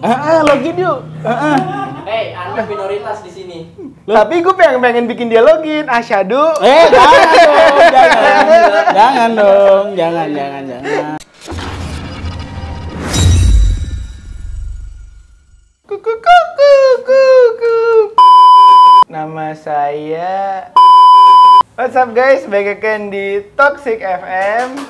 Login yuk. Hei, Anda minoritas di sini. Tapi gue pengen bikin dia login. Asyhadu. Jangan dong. Jangan. Nama saya. What's up guys? Back again di Toxic FM.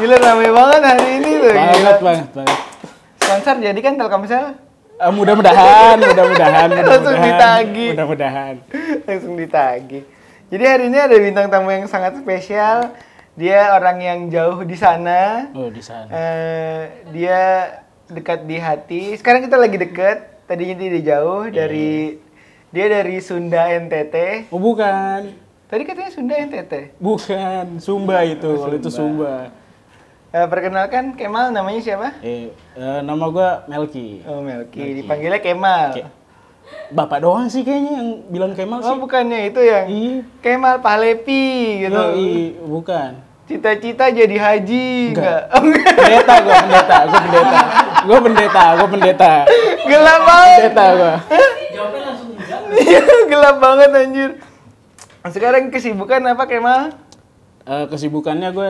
Gila rame banget hari ini tuh. Banget. Sponsor jadi kan Telkomsel? Mudah-mudahan. Langsung ditagih. Mudah-mudahan. Langsung ditagih. Jadi hari ini ada bintang tamu yang sangat spesial. Dia orang yang jauh di sana. Oh, di sana. Dia dekat di hati. Sekarang kita lagi deket. Tadinya dia jauh dia dari Sunda NTT. Oh, bukan. Tadi katanya Sunda NTT. Bukan, Sumba itu. Kalau itu Sumba. Perkenalkan Kemal, namanya siapa? Nama gua Melki. Oh, Melki. Dipanggilnya Kemal. Bapak doang sih kayaknya yang bilang Kemal sih. Oh, bukannya itu yang Kemal Pahlevi gitu. Bukan. Cita-cita jadi haji enggak? Gua pendeta. Gelap banget. Pendeta gua. Jawabnya langsung enggak. Gelap banget anjir. Sekarang kesibukan apa Kemal? Kesibukannya gue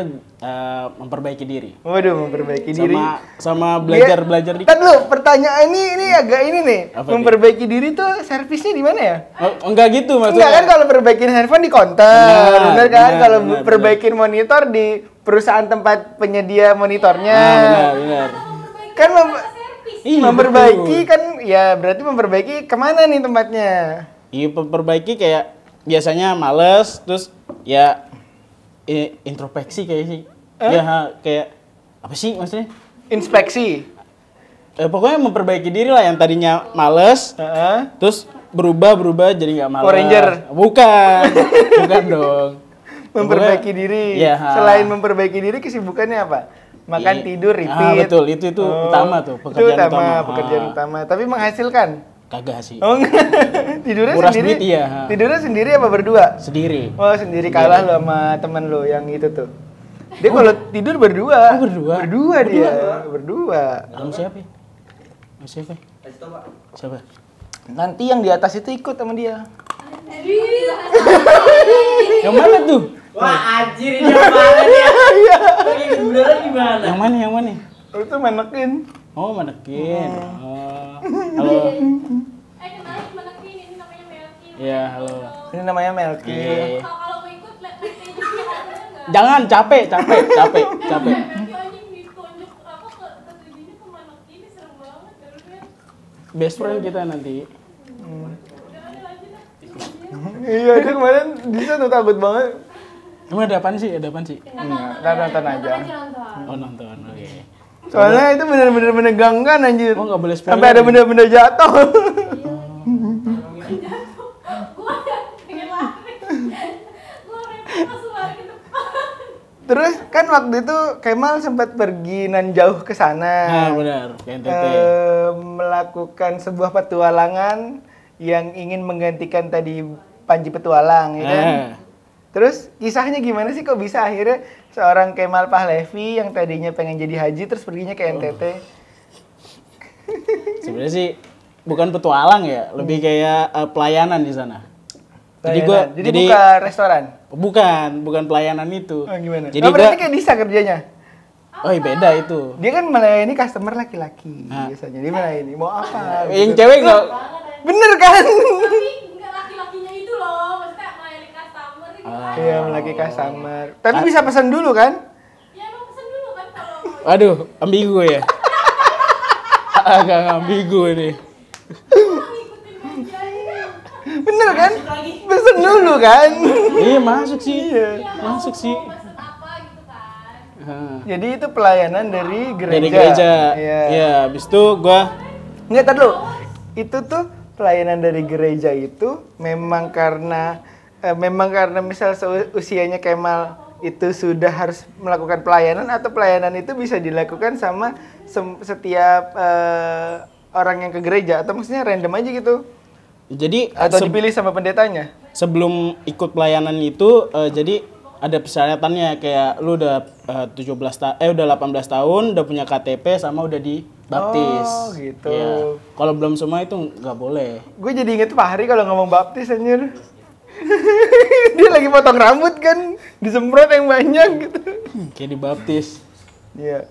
memperbaiki diri. Waduh, memperbaiki diri. Sama belajar dikit. Kan lu, pertanyaan ini agak ini nih. Apa memperbaiki diri tuh servisnya di mana ya? Oh, enggak gitu maksudnya. Enggak kan, kalau perbaikin handphone di counter. Bener kan? Kalau perbaikin monitor di perusahaan tempat penyedia monitornya. Benar. Kan Iya, memperbaiki betul. kan ya berarti memperbaiki kemana nih tempatnya? Iya, memperbaiki kayak biasanya males, terus ya introspeksi kayak sih. Ya kayak apa sih maksudnya? Inspeksi. Pokoknya memperbaiki diri lah, yang tadinya males, terus berubah jadi nggak males. Power Ranger. Bukan dong. Memperbaiki diri. Ya. Selain memperbaiki diri, kesibukannya apa? Makan, tidur, repeat. Betul, itu utama tuh, pekerjaan utama. Tapi menghasilkan? Kagak sih. Oh enggak. Tidurnya Kuras sendiri? duit, iya. Tidurnya sendiri apa berdua? Sendiri. Oh, sendiri. Kalah lo sama temen lo yang itu tuh. Dia kalau tidur berdua. Oh, berdua? Berdua dia. Berdua. Kamu siapa? Siapa? Siapa? Nanti yang di atas itu ikut sama dia. Yang mana tuh? Wah, anjir ini yang mana dia? Lagi beneran gimana? Yang mana? Itu manekin. Oh, manekin. Halo. Kenalin manekin, ini namanya Melki. Iya, halo. Ini namanya Melki. Kalau mau ikut, lihat page-nya enggak? Jangan, capek. Melki anjing ditunjuk apa ke tujuannya ke manekin, ini serem banget garuknya. Best friend kita nanti. Udah ada lanjut lah. Iya, itu kemarin bisa tuh takut banget. Emang ada apaan sih? Nonton aja. Oh, nonton. Oke. Soalnya itu bener-bener menegangkan anjir. Oh, nggak boleh spoiler. Sampai ada benda-benda jatuh. Gua pengen lari. Gua langsung lari ke depan. Terus kan waktu itu Kemal sempat pergi nan jauh ke sana. Nah, benar. Ke NTT. Melakukan sebuah petualangan yang ingin menggantikan tadi Panji Petualang, ya kan? Terus kisahnya gimana sih kok bisa akhirnya seorang Kemal Pahlevi yang tadinya pengen jadi haji terus perginya ke NTT? Sebenarnya sih bukan petualang ya, lebih kayak pelayanan di sana. Jadi buka restoran? Bukan pelayanan itu. Oh, gimana? Jadi berarti kayak Disa kerjanya? Oh, beda itu. Dia kan melayani customer laki-laki biasanya. Dia melayani mau apa? Yang gitu. cewek nggak? Bener kan? Tapi enggak laki-lakinya itu loh, maksudnya melayani customer gitu kan. Iya, melayani customer. Tapi bisa pesan dulu kan? Ya emang pesen dulu kan kalau Aduh, ambigu ya. Agak ambigu nih. ngikutin meja. Bener kan? Pesen dulu kan? Iya, masuk sih. Masuk sih. Pesen apa gitu kan. Jadi itu pelayanan dari gereja. Dari gereja. Iya. Iya, habis itu gua Nggak, tar dulu. Itu tuh pelayanan dari gereja itu memang karena misal usianya Kemal itu sudah harus melakukan pelayanan, atau pelayanan itu bisa dilakukan sama setiap orang yang ke gereja, atau maksudnya random aja gitu? jadi Atau dipilih sama pendetanya? sebelum ikut pelayanan itu jadi ada persyaratannya kayak lu udah 18 tahun, udah punya KTP sama udah dibaptis. Oh, gitu. Iya. Kalau belum semua itu nggak boleh. Gue jadi inget Fahri kalau ngomong baptis anjir. Dia lagi potong rambut kan, disemprot yang banyak gitu. Kayak dibaptis. Iya.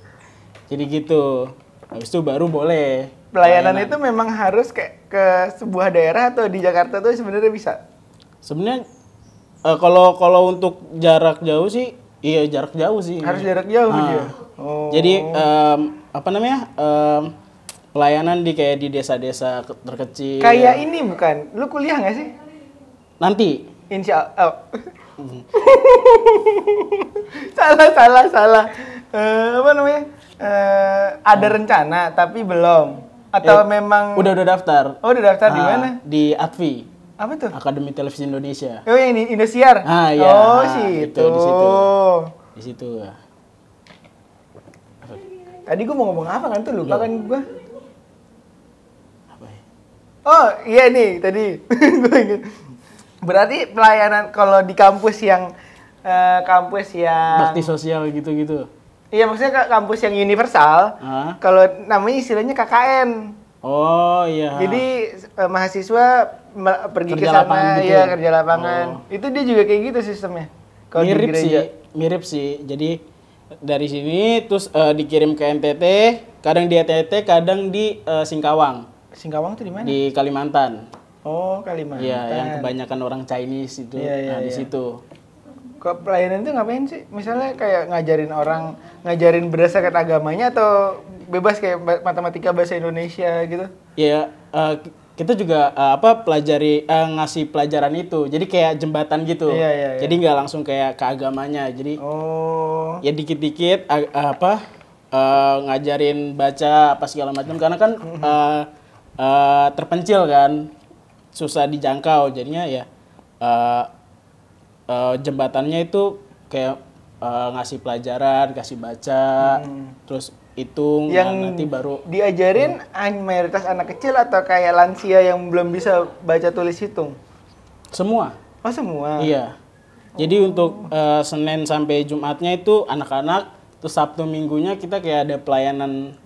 Jadi gitu. Habis itu baru boleh. Pelayanan itu memang harus kayak ke sebuah daerah atau di Jakarta tuh sebenarnya bisa. Sebenarnya kalau untuk jarak jauh sih, iya jarak jauh sih. Harus jarak jauh dia. Oh. Jadi apa namanya? Pelayanan di kayak di desa-desa terkecil. Kayak ini bukan? Lu kuliah nggak sih? Nanti. Insya Allah. Salah. Apa namanya? Ada rencana tapi belum. Atau memang Udah daftar. Oh, udah daftar di mana? Di ATVI. Apa tuh? Akademi Televisi Indonesia. Oh, yang di Indosiar. Ah, iya. Oh, Itu, situ. di situ. Di situ. Tadi gua mau ngomong apa kan tuh lupa kan gua. Apa ya? Oh, iya nih tadi. Gua ingat. Berarti pelayanan kalau di kampus yang Bakti sosial gitu-gitu. Iya, maksudnya kampus yang universal. Kalau namanya istilahnya KKN. Oh iya. Jadi mahasiswa pergi ke Kerja lapangan sana, gitu ya ya? kerja lapangan. Itu dia juga kayak gitu sistemnya. Kalau di gereja. Mirip sih. Jadi dari sini terus dikirim ke NTT, kadang di NTT, kadang di Singkawang. Singkawang tuh di mana? Di Kalimantan. Oh, Kalimantan. Iya, yang kebanyakan orang Chinese itu. Iya, Di iya. situ. Kok pelayanan itu ngapain sih? Misalnya kayak ngajarin berdasarkan agamanya atau bebas kayak matematika bahasa Indonesia gitu? Ya, kita juga ngasih pelajaran itu. Jadi kayak jembatan gitu. Iya. Jadi nggak langsung kayak ke agamanya. Jadi ya dikit-dikit ngajarin baca apa segala macam. Karena kan terpencil kan, susah dijangkau. Jadinya ya jembatannya itu kayak ngasih pelajaran, kasih baca, terus hitung, nanti baru diajarin mayoritas anak kecil atau kayak lansia yang belum bisa baca tulis hitung? Semua. Oh, semua? Iya. Jadi untuk Senin sampai Jumatnya itu anak-anak, terus Sabtu Minggunya kita kayak ada pelayanan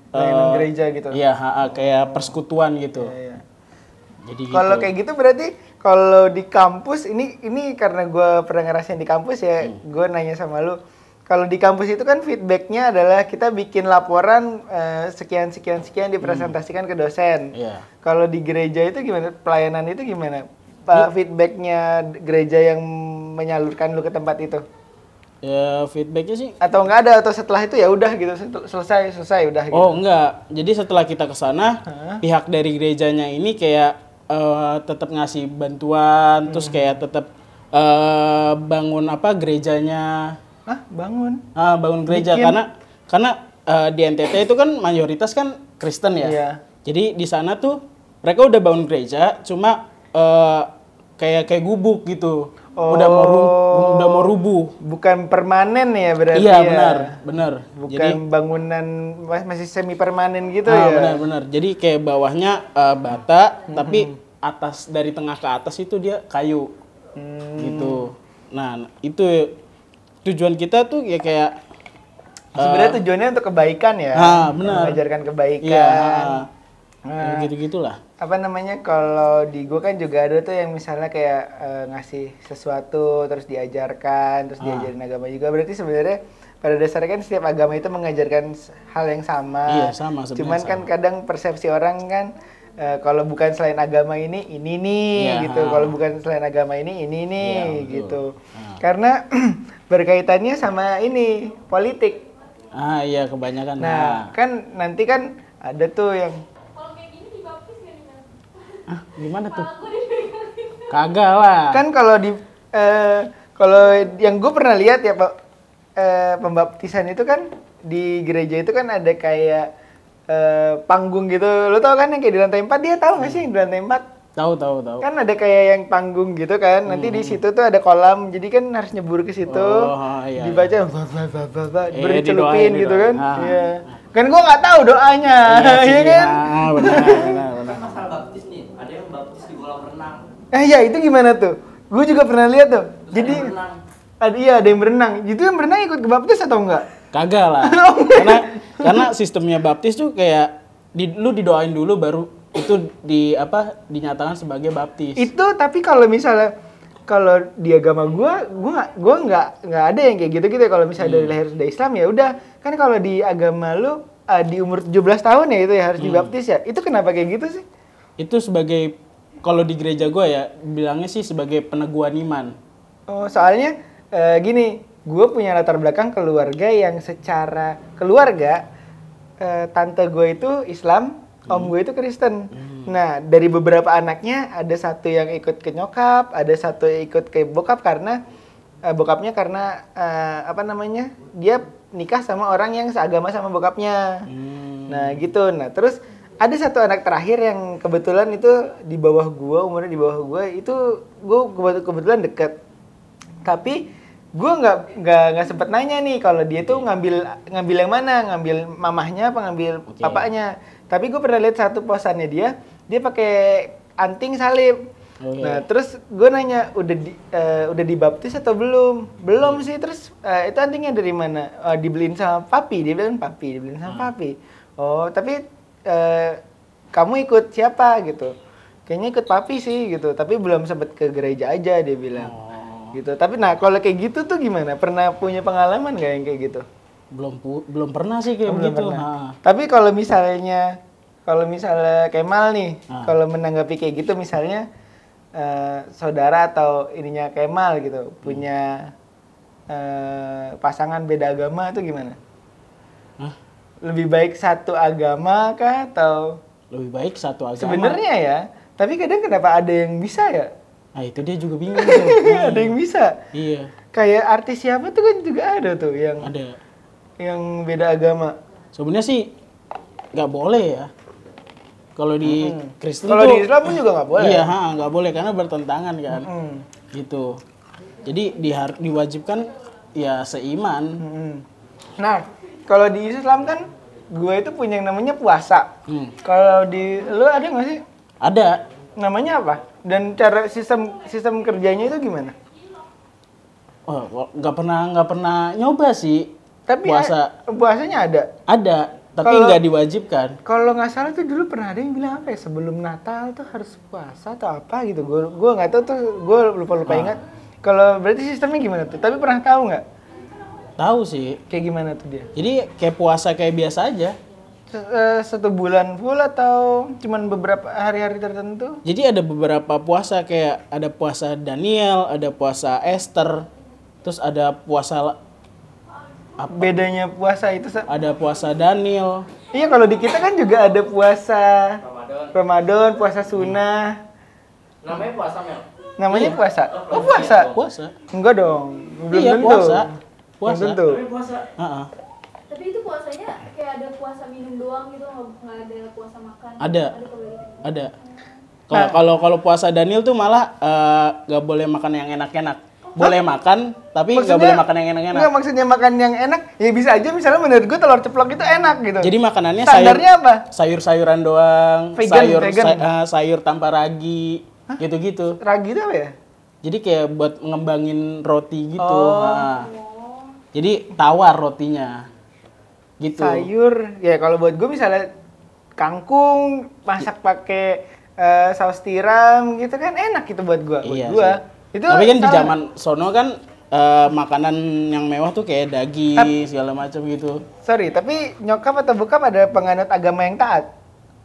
gereja gitu? Iya, kayak persekutuan gitu. Iya. Jadi kalau gitu. kayak gitu berarti kalau di kampus ini karena gue pernah ngerasain di kampus ya, gue nanya sama lu. Kalau di kampus itu kan feedbacknya adalah kita bikin laporan sekian dipresentasikan ke dosen. Iya. Kalau di gereja itu gimana? Pelayanan itu gimana? Feedbacknya gereja yang menyalurkan lu ke tempat itu? Ya feedbacknya sih. Atau enggak ada, atau setelah itu ya udah gitu, selesai udah gitu? Oh enggak, jadi setelah kita ke sana, pihak dari gerejanya ini kayak tetap ngasih bantuan, terus kayak tetap bangun gerejanya. Bangun? Bangun gereja. Karena di NTT itu kan mayoritas kan Kristen ya. Iya. Jadi di sana tuh mereka udah bangun gereja, cuma kayak gubuk gitu. Udah mau rubuh. Bukan permanen ya berarti? Iya, ya? benar. Bukan Jadi, bangunan masih semi permanen gitu ya? Benar. Jadi kayak bawahnya bata, tapi atas dari tengah ke atas itu dia kayu. Gitu. Nah, itu tujuan kita tuh ya kayak sebenarnya tujuannya untuk kebaikan ya? Benar. Mengajarkan kebaikan. Iya, gitu-gitulah. Apa namanya, kalau di gue kan juga ada tuh yang misalnya kayak ngasih sesuatu terus diajarkan, terus diajarin agama juga. Berarti sebenarnya pada dasarnya kan setiap agama itu mengajarkan hal yang sama. Iya, sama sebenarnya. Cuman kan kadang persepsi orang kan kalau bukan selain agama ini nih gitu. Kalau bukan selain agama ini nih gitu. Karena berkaitannya sama ini politik. Iya kebanyakan. Nah, kan nanti kan ada tuh yang gimana tuh? Kagak lah. Kan kalau yang gue pernah lihat ya Pak, pembaptisan itu kan di gereja itu kan ada kayak panggung gitu. Lo tau kan yang kayak di lantai 4, dia tahu nggak sih yang di lantai 4? Tahu. Kan ada kayak yang panggung gitu kan. Nanti di situ tuh ada kolam. Jadi kan harus nyebur ke situ. Iya, dibaca diberi celupin gitu kan. Iya. Kan gue nggak tahu doanya. Iya kan? Benar. Masalah baptis nih, ada yang baptis di kolam renang. Ya itu gimana tuh? Gue juga pernah lihat tuh. Jadi renang. Ada yang berenang. Itu yang berenang ikut kebaptis atau enggak? Kagak lah. Karena sistemnya baptis tuh kayak lu didoain dulu baru itu dinyatakan sebagai baptis. Itu tapi kalau misalnya kalau di agama gua nggak ada yang kayak gitu-gitu ya. Kalau misalnya dari lahir sudah Islam ya udah. Kan kalau di agama lu di umur 17 tahun ya itu ya harus dibaptis ya. Itu kenapa kayak gitu sih? Itu sebagai kalau di gereja gua ya bilangnya sih sebagai peneguhan iman. Oh, soalnya gini, gue punya latar belakang keluarga yang secara keluarga tante gue itu Islam, om gue itu Kristen. Nah, dari beberapa anaknya ada satu yang ikut ke nyokap, ada satu yang ikut ke bokap karena bokapnya karena dia nikah sama orang yang seagama sama bokapnya. Nah, gitu. Nah, terus ada satu anak terakhir yang kebetulan itu di bawah gue, umurnya di bawah gue, itu gue kebetulan deket. Tapi gue nggak sempet nanya nih kalau dia tuh ngambil yang mana, ngambil mamahnya apa ngambil papanya. Tapi gue pernah lihat satu posannya dia pakai anting salib. Nah terus gue nanya udah dibaptis atau belum? Belum sih. Terus itu antingnya dari mana? Dibeliin sama papi. Dia bilang papi, dibeliin sama papi. Oh tapi kamu ikut siapa gitu? Kayaknya ikut papi sih gitu. Tapi belum sempet ke gereja aja dia bilang. Gitu. Tapi nah kalau kayak gitu tuh gimana? Pernah punya pengalaman nggak yang kayak gitu? Belum pernah sih kayak begitu. Tapi kalau misalnya Kemal nih, kalau menanggapi kayak gitu misalnya saudara atau ininya Kemal gitu punya pasangan beda agama itu gimana? Lebih baik satu agama kah atau? Lebih baik satu agama. Sebenarnya ya. Tapi kadang kenapa ada yang bisa ya? Nah itu dia juga bingung tuh. Ada yang bisa. Iya. Kayak artis siapa tuh kan juga ada tuh yang ada yang beda agama. Sebenarnya sih nggak boleh ya. Kalau di Kristen kalau tuh, di Islam pun juga nggak boleh. Iya, nggak boleh karena bertentangan kan. Gitu. Jadi diwajibkan ya seiman. Nah, kalau di Islam kan gue itu punya yang namanya puasa. Kalau di lu ada nggak sih? Ada. Namanya apa? Dan cara sistem kerjanya itu gimana? Oh, nggak pernah nyoba sih. Tapi puasanya ada. Ada, tapi nggak diwajibkan. Kalau nggak salah tuh dulu pernah ada yang bilang apa ya, sebelum Natal tuh harus puasa atau apa gitu. Gue nggak tahu tuh, gue lupa ingat. Kalau berarti sistemnya gimana tuh? Tapi pernah tahu nggak? Tahu sih. Kayak gimana tuh dia? Jadi kayak puasa kayak biasa aja. Satu bulan full atau cuman beberapa hari-hari tertentu? Jadi ada beberapa puasa, kayak ada puasa Daniel, ada puasa Esther, terus ada puasa apa? Bedanya puasa itu ada puasa Daniel. Iya, kalau di kita kan juga ada puasa Ramadan, puasa sunnah. Namanya puasa, Mel? Namanya puasa? Oh, Puasa. Enggak dong. Belum tentu. Puasa. Belum tentu. Tapi puasa. Tapi itu puasanya kayak ada puasa minum doang gitu, nggak ada puasa makan. Ada. Kalau puasa Daniel tuh malah nggak boleh makan yang enak-enak. Boleh makan, tapi nggak boleh makan yang enak-enak. Enggak, maksudnya makan yang enak, ya bisa aja misalnya menurut gue telur ceplok itu enak gitu. Jadi makanannya standarnya apa? Sayur-sayuran doang, vegan. sayur tanpa ragi, gitu-gitu. Ragi itu apa ya? Jadi kayak buat ngembangin roti gitu. Jadi tawar rotinya. Gitu. Sayur, ya kalau buat gue misalnya kangkung masak pakai saus tiram gitu kan enak gitu buat gue. Iya buat gue. Itu tapi kan di zaman sono kan makanan yang mewah tuh kayak daging segala macam gitu. Sorry, tapi nyokap atau bokap ada penganut agama yang taat.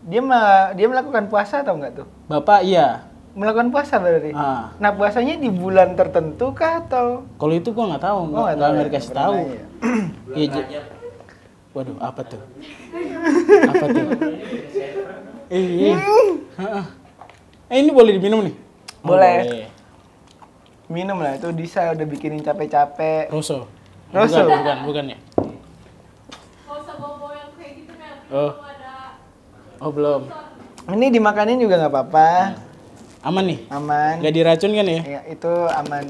Dia melakukan puasa atau enggak tuh? Bapak iya. Melakukan puasa berarti. Nah, puasanya di bulan tertentu kah atau? Kalau itu gua nggak tahu, nggak dikasih tahu. Iya. Waduh, apa tuh? Apa tuh? Ini boleh diminum nih? Boleh. Minum lah, itu bisa udah bikinin capek-capek. Rosso. Rosso? Bukan ya? Nggak usah bawa yang kayak gitu, Mel. Oh, belum. Ini dimakanin juga nggak apa-apa. Aman nih? Aman. Nggak diracun kan ya? Iya, itu aman.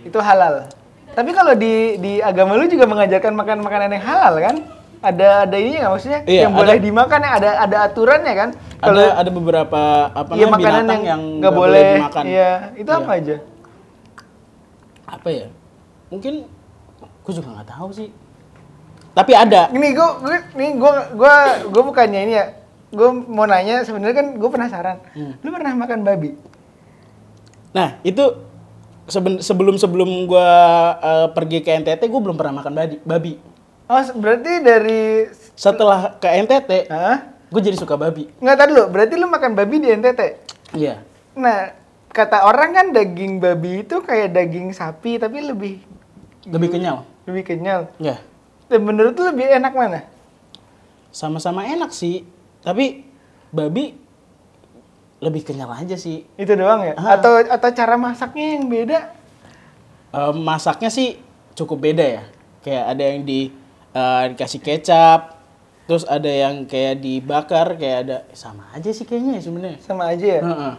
Itu halal. Tapi kalau di agama lu juga mengajarkan makan makanan yang halal kan? Ada ininya nggak maksudnya? Iya, yang boleh dimakan, ada aturannya kan? Kalau ada beberapa makanan binatang yang nggak boleh dimakan. dimakan. Iya, itu apa aja? Apa ya? mungkin gue juga nggak tahu sih. Tapi ada. Ini gue bukannya ini ya. Gue mau nanya sebenarnya kan gue penasaran. Lu pernah makan babi? Nah, itu sebelum gue pergi ke NTT, gue belum pernah makan babi. Oh, berarti dari Setelah ke NTT, Hah? gue jadi suka babi. Nggak tahu dulu, berarti lu makan babi di NTT? Iya. Nah, kata orang kan daging babi itu kayak daging sapi tapi lebih Kenyal. Lebih kenyal. Ya. Dan menurut lu lebih enak mana? Sama-sama enak sih, tapi babi lebih kenyal aja sih. Itu doang ya? Ah. Atau cara masaknya yang beda? Masaknya sih cukup beda ya. Kayak ada yang dikasih kecap, terus ada yang kayak dibakar, kayak ada sama aja sih kayaknya ya sebenarnya. Sama aja ya? Heeh.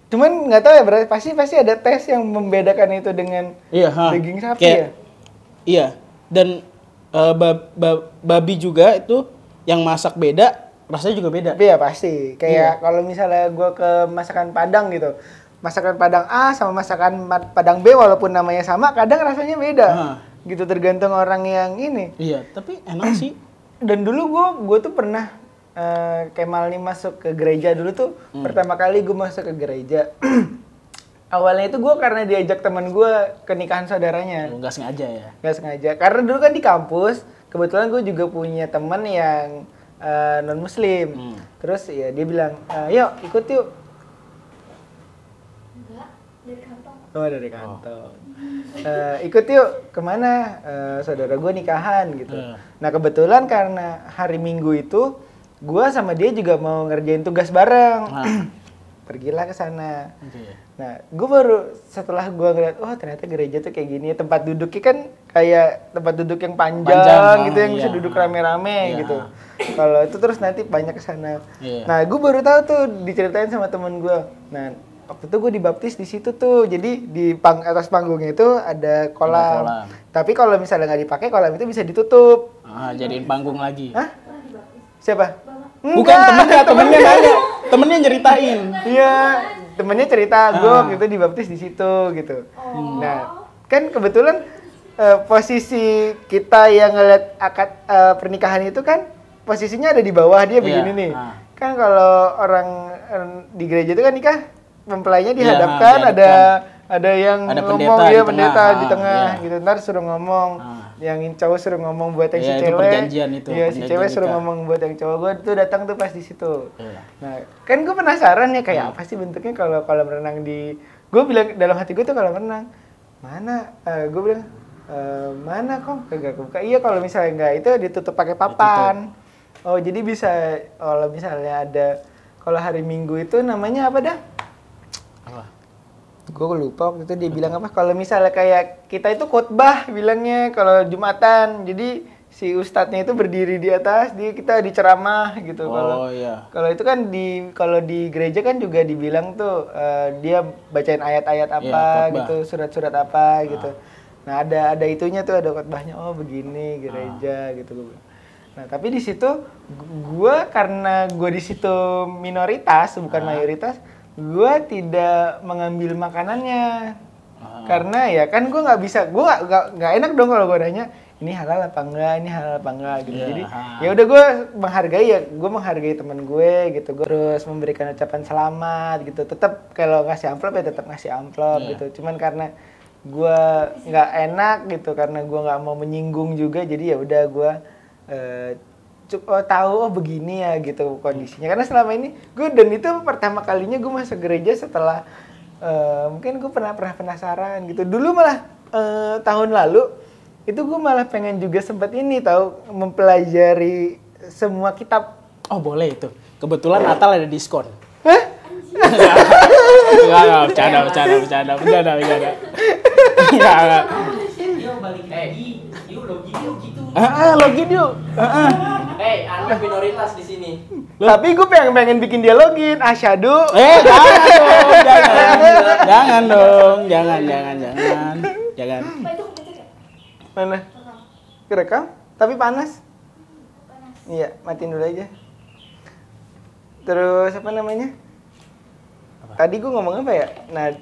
Cuman nggak tahu ya, berarti pasti ada tes yang membedakan itu dengan Iya, daging sapi kayak, ya? Iya, dan babi juga itu yang masak beda, rasanya juga beda. Tapi ya pasti. Kayak Iya. kalau misalnya gue ke masakan Padang gitu, masakan Padang A sama masakan Padang B walaupun namanya sama, kadang rasanya beda. Gitu tergantung orang yang ini. Iya, tapi enak sih. Dan dulu gue tuh pernah Kemal nih masuk ke gereja dulu tuh pertama kali gue masuk ke gereja. Awalnya itu gue karena diajak teman gue ke nikahan saudaranya. Nggak sengaja ya. Nggak sengaja. Karena dulu kan di kampus, kebetulan gue juga punya teman yang non muslim. Terus ya dia bilang, yuk ikut yuk. Enggak, dari kantong. Oh dari kantor. Ikut yuk kemana? Saudara gue nikahan gitu. Nah kebetulan karena hari Minggu itu gue sama dia juga mau ngerjain tugas bareng. Pergilah ke sana. Nah gue baru setelah gue ngeliat, oh ternyata gereja tuh kayak gini. Tempat duduknya kan kayak tempat duduk yang panjang gitu, yang bisa duduk rame-rame gitu. Kalau itu terus nanti banyak ke sana. Nah gue baru tahu tuh diceritain sama temen gue. Nah waktu itu gue dibaptis di situ tuh, jadi di atas panggungnya itu ada kolam. Tapi kalau misalnya nggak dipakai, kolam itu bisa ditutup. Jadiin panggung lagi. Hah? Siapa? Bukan temennya nanya, temennya nyeritain. Iya, temennya cerita gue gitu dibaptis di situ gitu. Nah, kan kebetulan posisi kita yang ngeliat akad pernikahan itu kan posisinya ada di bawah dia begini nih. Kan kalau orang di gereja itu kan nikah mempelainya dihadapkan, ada yang ngomong dia pendeta di tengah gitu, ntar suruh ngomong, yang cowok suruh ngomong buat yang si cewek, iya si cewek suruh ngomong buat yang cowok. Gue tuh datang tuh pas di situ. Nah kan gue penasaran ya kayak apa sih bentuknya kalau kolam renang di, gue bilang dalam hati gue tuh kolam renang mana, gue bilang mana kok kagak kebuka. Iya kalau misalnya enggak itu ditutup pakai papan. Oh jadi bisa kalau misalnya ada, kalau hari Minggu itu namanya apa dah? Gue lupa waktu itu dia bilang apa, kalau misalnya kayak kita itu khotbah bilangnya kalau Jumatan, jadi si ustadznya itu berdiri di atas, kita diceramah gitu. Kalau itu kan kalau di gereja kan juga dibilang tuh dia bacain ayat-ayat apa gitu, surat-surat apa gitu. Nah ada itunya tuh, ada khotbahnya, oh begini gereja gitu. Nah tapi di situ karena gue di situ minoritas bukan mayoritas, gue tidak mengambil makanannya. Karena ya kan gue nggak bisa, gue nggak enak dong kalau gue nanya ini halal apa enggak gitu. Jadi ya udah gue menghargai teman gue gitu. Gue terus memberikan ucapan selamat gitu. Tetap kalau ngasih amplop ya tetap ngasih amplop gitu. Cuman karena gue nggak enak gitu, karena gue nggak mau menyinggung juga, jadi ya udah gue tahu begini ya gitu kondisinya. Karena selama ini gue, dan itu pertama kalinya gue masuk gereja setelah mungkin gue pernah penasaran gitu. Dulu malah tahun lalu itu gue malah pengen juga sempat ini tahu mempelajari semua kitab. Oh boleh itu. Kebetulan Natal ada diskon. Hah? Enggak, bercanda. Enggak. Dia balik lagi, yuk login yuk gitu. Login yuk. Anda minoritas di sini. Tapi gue pengen bikin dia login. Asyhadu. Jangan dong. Jangan. Pak itu kecil ya? Mana? Kerekam? Tapi panas. Iya, matiin dulu aja. Terus apa namanya? Tadi gue ngomong apa ya? Nah,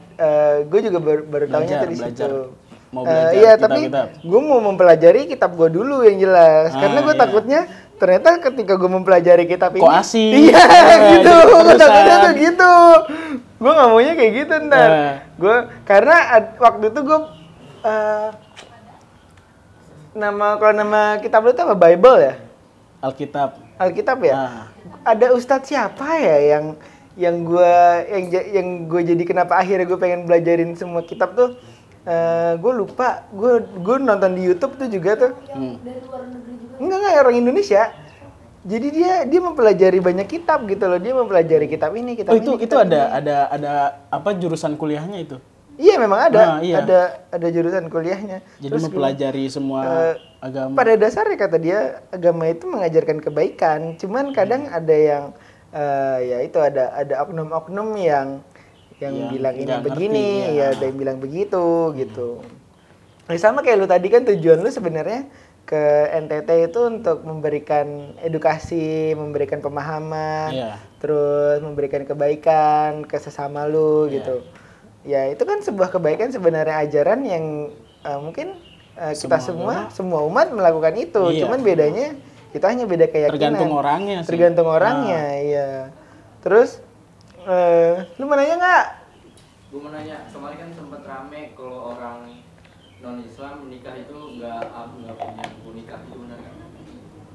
gue juga baru tahunya dari situ. mau belajar iya, tapi kitab-kitab. gue mau mempelajari kitab gue dulu yang jelas. Karena gue iya. takutnya ternyata ketika gue mempelajari kitab ini, Kok asing? iya gitu, Jadi gue keterusan. takutnya tuh gitu. Gue nggak maunya kayak gitu ntar. Gue karena waktu itu gue nama kitab lu tuh apa? Bible ya? Alkitab. Alkitab ya? Nah. Ada ustadz siapa ya yang gue jadi kenapa akhirnya gue pengen belajarin semua kitab tuh? Gue lupa. Gue nonton di YouTube tuh juga tuh. Dari luar negeri juga. Enggak orang Indonesia. Jadi dia mempelajari banyak kitab gitu loh. Dia mempelajari kitab ini, kitab Oh ini. itu kitab ini. ada apa jurusan kuliahnya itu? Iya memang ada. Nah, iya. Ada jurusan kuliahnya. Jadi Terus mempelajari semua agama. pada dasarnya kata dia agama itu mengajarkan kebaikan. Cuman kadang ada yang ya itu ada oknum-oknum yang bilang ini nggak begini, ngerti, ya ada yang bilang begitu gitu. Nah, sama kayak lu tadi kan tujuan lu sebenarnya ke NTT itu untuk memberikan edukasi, memberikan pemahaman, Iya. terus memberikan kebaikan ke sesama lu gitu. Ya itu kan sebuah kebaikan sebenarnya ajaran yang mungkin kita semua umat melakukan itu. Iya. Cuman bedanya kita hanya beda keyakinan. Tergantung orangnya sih. Tergantung orangnya, iya. Terus lu mau nanya nggak? Gue mau nanya, kemarin kan sempat rame kalau orang non Islam menikah itu nggak punya buku nikah, itu benar nggak?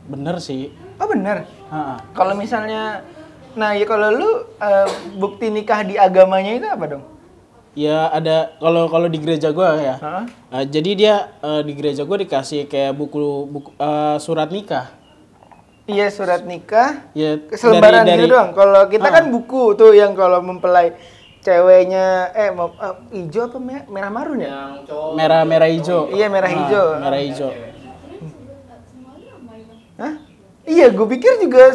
Bener sih. Oh benar. Ha-ha. Kalau misalnya, nah ya kalau lu bukti nikah di agamanya itu apa dong? Ya ada kalau di gereja gua ya. Hah? Jadi dia di gereja gua dikasih kayak buku surat nikah. Iya surat nikah. Ya Selembaran gitu doang. Kalau kita kan buku tuh yang kalau mempelai ceweknya hijau apa merah marun ya? Yang cowok merah hijau. Iya merah hijau. Merah hijau. Hah? Iya, gue pikir juga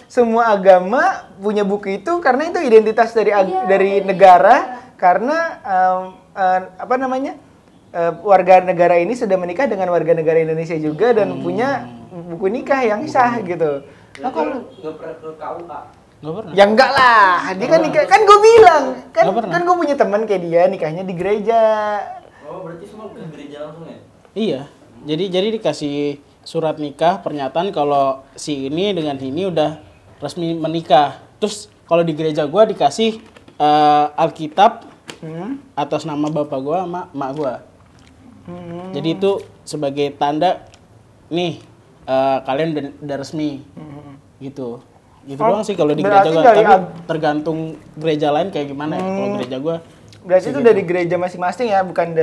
semua agama punya buku itu karena itu identitas dari negara karena apa namanya warga negara ini sudah menikah dengan warga negara Indonesia juga dan punya buku nikah yang sah gitu. Nah, kalau nggak pernah ke KUA. Nggak pernah. Ya enggak lah, dia kan nikah kan gue bilang Nggak pernah. kan gue punya teman kayak dia nikahnya di gereja. Oh berarti semua ke gereja langsung ya? Iya. Jadi dikasih surat nikah pernyataan kalau si ini dengan ini udah resmi menikah. Terus kalau di gereja gua dikasih Alkitab atas nama bapak gua sama emak gua. Jadi itu sebagai tanda nih kalian udah resmi. Gitu. Gitu doang sih kalau di gereja berarti gua. dari Tapi tergantung gereja lain kayak gimana ya. Kalau gereja gua Berarti itu dari gereja masing-masing ya, bukan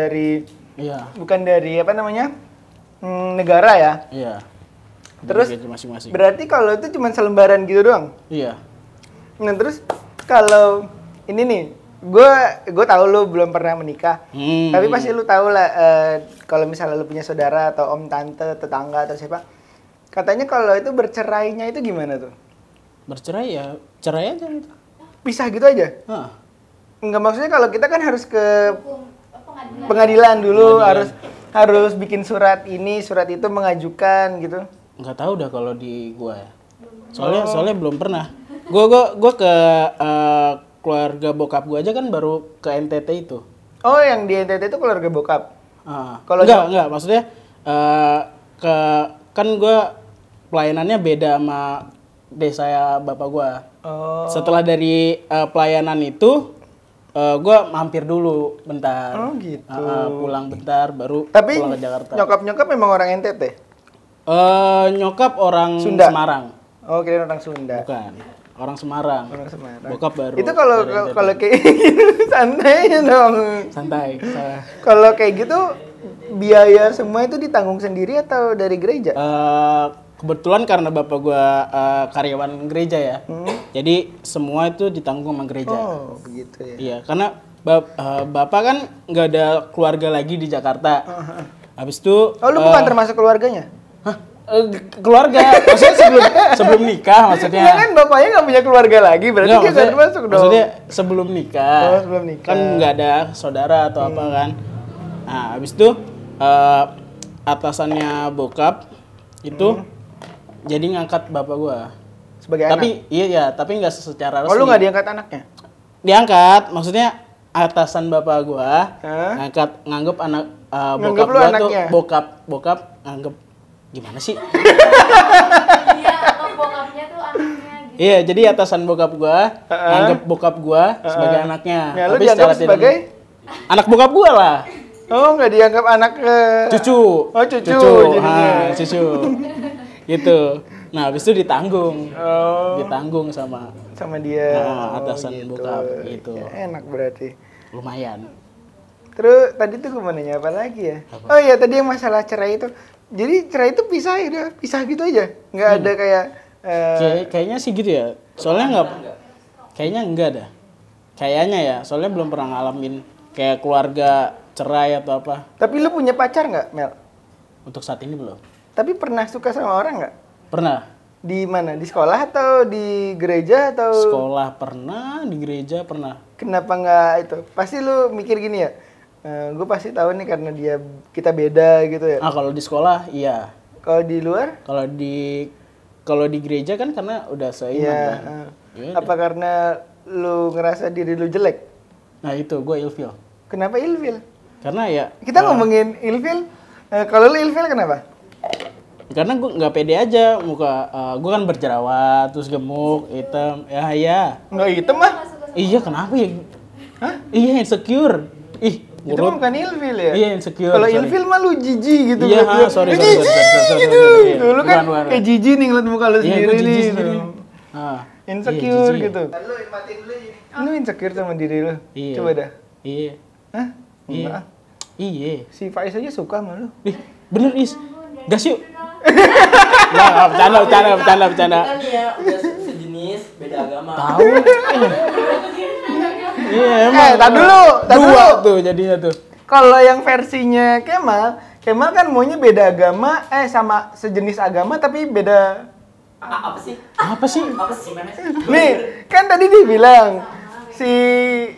dari apa namanya? Negara ya. Iya. Terus Dari gereja masing-masing. berarti kalau itu cuma selembaran gitu doang. Iya. Nah terus kalau ini nih, gue tahu lu belum pernah menikah, tapi pasti lu tahu lah kalau misalnya lu punya saudara atau om tante tetangga atau siapa, katanya kalau itu bercerainya itu gimana tuh? Bercerai ya, cerai aja gitu. Pisah gitu aja? Hah. Enggak, maksudnya kalau kita kan harus ke pengadilan dulu, harus bikin surat ini, surat itu mengajukan gitu. Nggak tahu dah kalau di gua ya. Soalnya belum pernah. Gua ke keluarga bokap gua aja kan baru ke NTT itu. Oh, yang di NTT itu keluarga bokap. Kalau Enggak, maksudnya kan gua pelayanannya beda sama desa ya bapak gua. Oh. Setelah dari pelayanan itu gua mampir dulu bentar. Oh, gitu. Pulang bentar baru Tapi pulang ke Jakarta. nyokap memang orang NTT? Nyokap orang Sunda? Semarang. Oh, kirain orang Sunda. Bukan. Orang Semarang. Orang Semarang. Bokap baru. Itu kalau dari NTT. kayak gitu santai dong. santai. Kalau kayak gitu biaya semua itu ditanggung sendiri atau dari gereja? Kebetulan karena bapak gua karyawan gereja ya. Jadi semua itu ditanggung sama gereja. Oh, begitu ya. Iya, karena bapak kan nggak ada keluarga lagi di Jakarta. Habis itu Oh, lu bukan termasuk keluarganya? hah? Keluarga, maksudnya sebelum nikah maksudnya. Iya kan bapaknya nggak punya keluarga lagi, berarti Nggak, dia nggak termasuk dong. Maksudnya sebelum nikah. Oh, sebelum nikah. Kan nggak ada saudara atau apa kan. Nah, habis itu atasannya bokap itu jadi ngangkat bapak gua. Sebagai Tapi anak. iya ya, tapi nggak secara resmi. Oh, lu nggak diangkat anaknya? Diangkat, maksudnya atasan bapak gua Hah? nganggap anak Nganggep bokap lu gua tuh anaknya. bokap nganggep gimana sih? Iya, atau bokapnya tuh anaknya gitu. Iya, jadi atasan bokap gua nganggep bokap gua sebagai anaknya. Ya, lu Tapi dianggap secara tidak- sebagai anak bokap gua lah. oh nggak dianggap anak Cucu. Oh, cucu jadinya. Cucu. Gitu. Nah, habis itu ditanggung. Oh, Ditanggung sama sama dia. Nah, atasan bokap, gitu. Ya, enak berarti. lumayan. Terus tadi tuh gue mau nanya apa lagi ya? Apa? Oh iya tadi yang masalah cerai itu. Jadi cerai itu pisah ya, udah pisah gitu aja. Nggak ada kayak Kayaknya sih gitu ya. Soalnya nggak, kayaknya enggak dah. Kayaknya ya, soalnya belum pernah ngalamin kayak keluarga cerai atau apa. tapi lu punya pacar nggak, Mel? Untuk saat ini belum. Tapi pernah suka sama orang nggak? Pernah. Di mana? Di sekolah atau di gereja atau? Sekolah pernah, di gereja pernah. Kenapa nggak itu? Pasti lu mikir gini ya. Gue pasti tahu nih karena kita beda gitu ya. Ah, kalau di sekolah iya. Kalau di luar? Kalau di gereja kan karena udah seiman Iya. kan. Ya udah. Apa karena lu ngerasa diri lu jelek? Nah itu gue ilfil. Kenapa ilfil? Karena ya Kita ngomongin ilfil. Kalau lu ilfil kenapa? karena gue nggak pede aja muka gue kan berjerawat terus gemuk hitam ya Nggak hitam mah. iya kenapa ya Hah? iya insecure ih Itu mah ngurut bukan ilfil ya? iya insecure Kalau sorry. ilfil mah lu jijik gitu. Iya, berarti. sorry, Eh, sorry, jijik sorry, gitu. iya. Tuh, lu kan Bukan. kayak jijik nih ngeliat muka lu iya sendiri gue nih. jijik sendiri tuh. Insecure jijik. gitu. Lu insecure sama diri lu? Iya. Coba dah. iya Hah? iya Enggak. iya Si Faiz aja suka sama lu. ih bener is gas yuk nah bercanda Kan ya udah sejenis beda agama. tahu iya emang tar dulu. dua tuh jadinya tuh Kalau yang versinya Kemal kan maunya beda agama, sama sejenis agama tapi beda. Apa sih? apa sih Apa sih mana sih? Nih, kan tadi dibilang si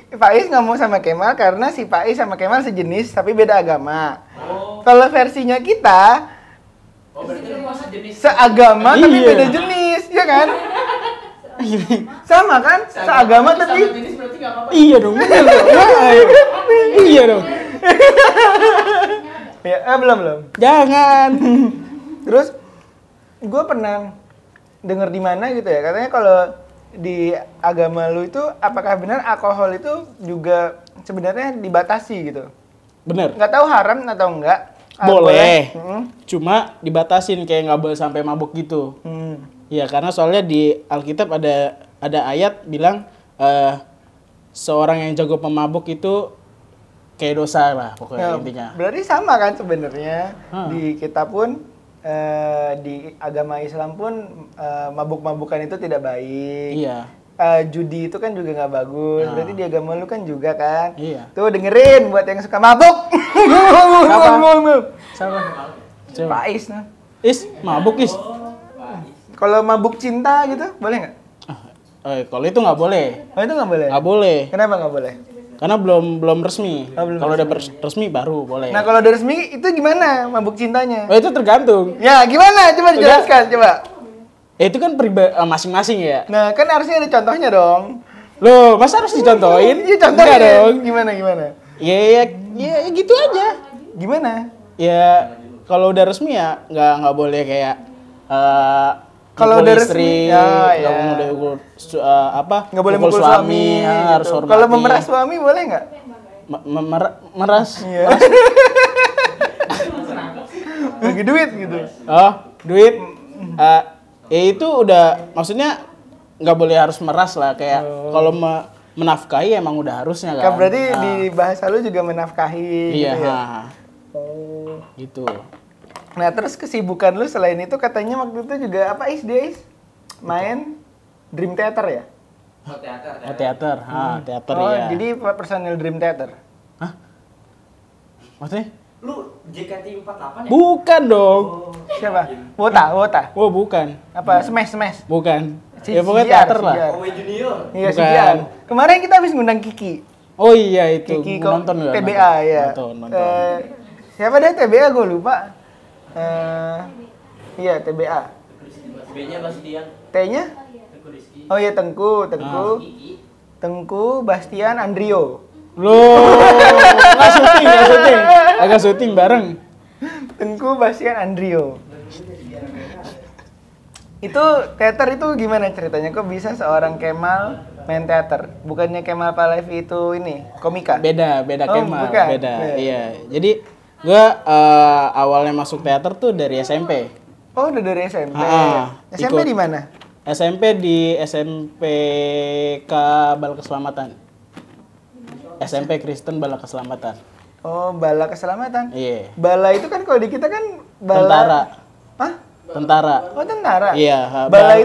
Faiz nggak mau sama Kemal karena si Faiz sama Kemal sejenis tapi beda agama. Oh, Kalau versinya kita berarti lu mau sejenis. seagama tapi Iya. beda jenis, ya kan? Sama kan? Seagama tapi Sama jenis berarti nggak apa-apa. iya dong bener dong iya dong ya belum. jangan Terus gue pernah denger di mana gitu ya, katanya kalau di agama lu itu apakah benar alkohol itu juga sebenarnya dibatasi gitu? bener Nggak tahu haram atau enggak? Boleh. Hmm. cuma dibatasin kayak nggak boleh sampai mabuk gitu Hmm. ya karena soalnya di Alkitab ada ayat bilang seorang yang jago pemabuk itu kayak dosa lah pokoknya Ya, intinya berarti sama kan sebenarnya Hmm. di kita pun di agama Islam pun mabuk-mabukan itu tidak baik. iya Judi itu kan juga nggak bagus. Nah. Berarti di agama lu kan juga kan. Iya. Tuh dengerin buat yang suka mabuk. sama Coba. Faiz nah. is mabuk is Kalau mabuk cinta gitu boleh nggak? kalau itu nggak boleh Oh itu nggak boleh. nggak boleh Kenapa nggak boleh? karena belum resmi Oh, belum kalau udah resmi baru boleh Nah kalau udah resmi itu gimana mabuk cintanya? oh, itu tergantung Ya gimana? Coba dijelaskan coba. itu kan masing-masing ya Nah kan harusnya ada contohnya dong. loh masa harus dicontohin Iya contohnya Enggak dong Gimana? ya gitu aja Gimana? ya kalau udah resmi ya nggak boleh kayak Kalau mukul udah istri, resmi, ya, nggak ya. boleh Nggak boleh mukul suami, harus gitu. hormati. Kalau memeras suami boleh nggak? meras Iya. Bagi duit gitu. oh duit ya itu udah maksudnya nggak boleh harus meras lah kayak kalau menafkahi emang udah harusnya Kan kan berarti di bahasa lu juga menafkahi iya gitu ya. oh. gitu Nah terus kesibukan lu selain itu katanya waktu itu juga apa dia main Dream Theater ya? Oh, teater. teater teater Oh ya jadi personil Dream Theater. maksudnya Lu JKT48 ya? bukan dong Siapa? Wota. oh bukan Apa? Smash. bukan Si- ya pokoknya CR. teater lah Oh, Junior. Iya si Bukan. Jian. Kemarin kita habis ngundang Kiki. oh iya itu Kiki Gua nonton ya TBA ya. nonton Siapa deh TBA gue lupa. Iya TBA. B-nya Bastian. T-nya? Teguh Rizky. Oh iya Tengku. Kiki. Tengku, Bastian, Andrio. Loh, nggak syuting. agak syuting bareng. Tengku, Bastian, Andrio. Itu teater itu gimana ceritanya? Kok bisa seorang Kemal main teater? Bukannya Kemal Palevi itu ini komika? Beda Oh, Kemal, bukan. beda. Beda. Iya. Jadi gue awalnya masuk teater tuh dari SMP. Oh, udah dari SMP. SMP Ikut. di mana? SMP di SMPK Bala Keselamatan. SMP Kristen Bala Keselamatan. Oh, Bala Keselamatan. Iya. Bala itu kan kalau di kita kan bala. Tentara. Hah? Tentara. Oh, tentara. Iya,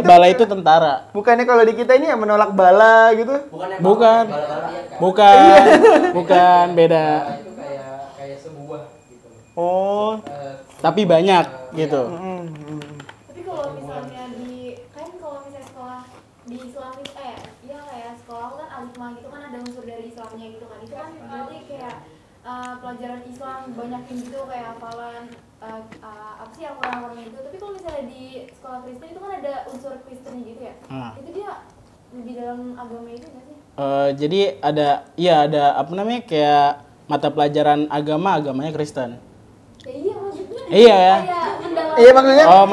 Bala itu tentara. Bukannya kalau di kita ini ya menolak bala gitu? Bukan. Bukan, beda. Itu kayak sebuah gitu. Oh. Tapi banyak gitu. Tapi kalau misalnya kalau misalnya sekolah di Islamis ya kayak sekolah kan alikma gitu kan ada unsur dari Islamnya gitu kan. Itu kan berarti kayak pelajaran Islam banyakin gitu kayak hafalan apa sih Al-Qur'an itu. Tapi kalau misalnya di sekolah Kristen itu kan ada unsur Kristennya gitu ya. Itu dia di dalam agama itu nggak sih? Jadi ada apa namanya kayak mata pelajaran agamanya Kristen. Ya iya maksudnya. Iya ya. Kayak mendalam. Iya maksudnya Oh,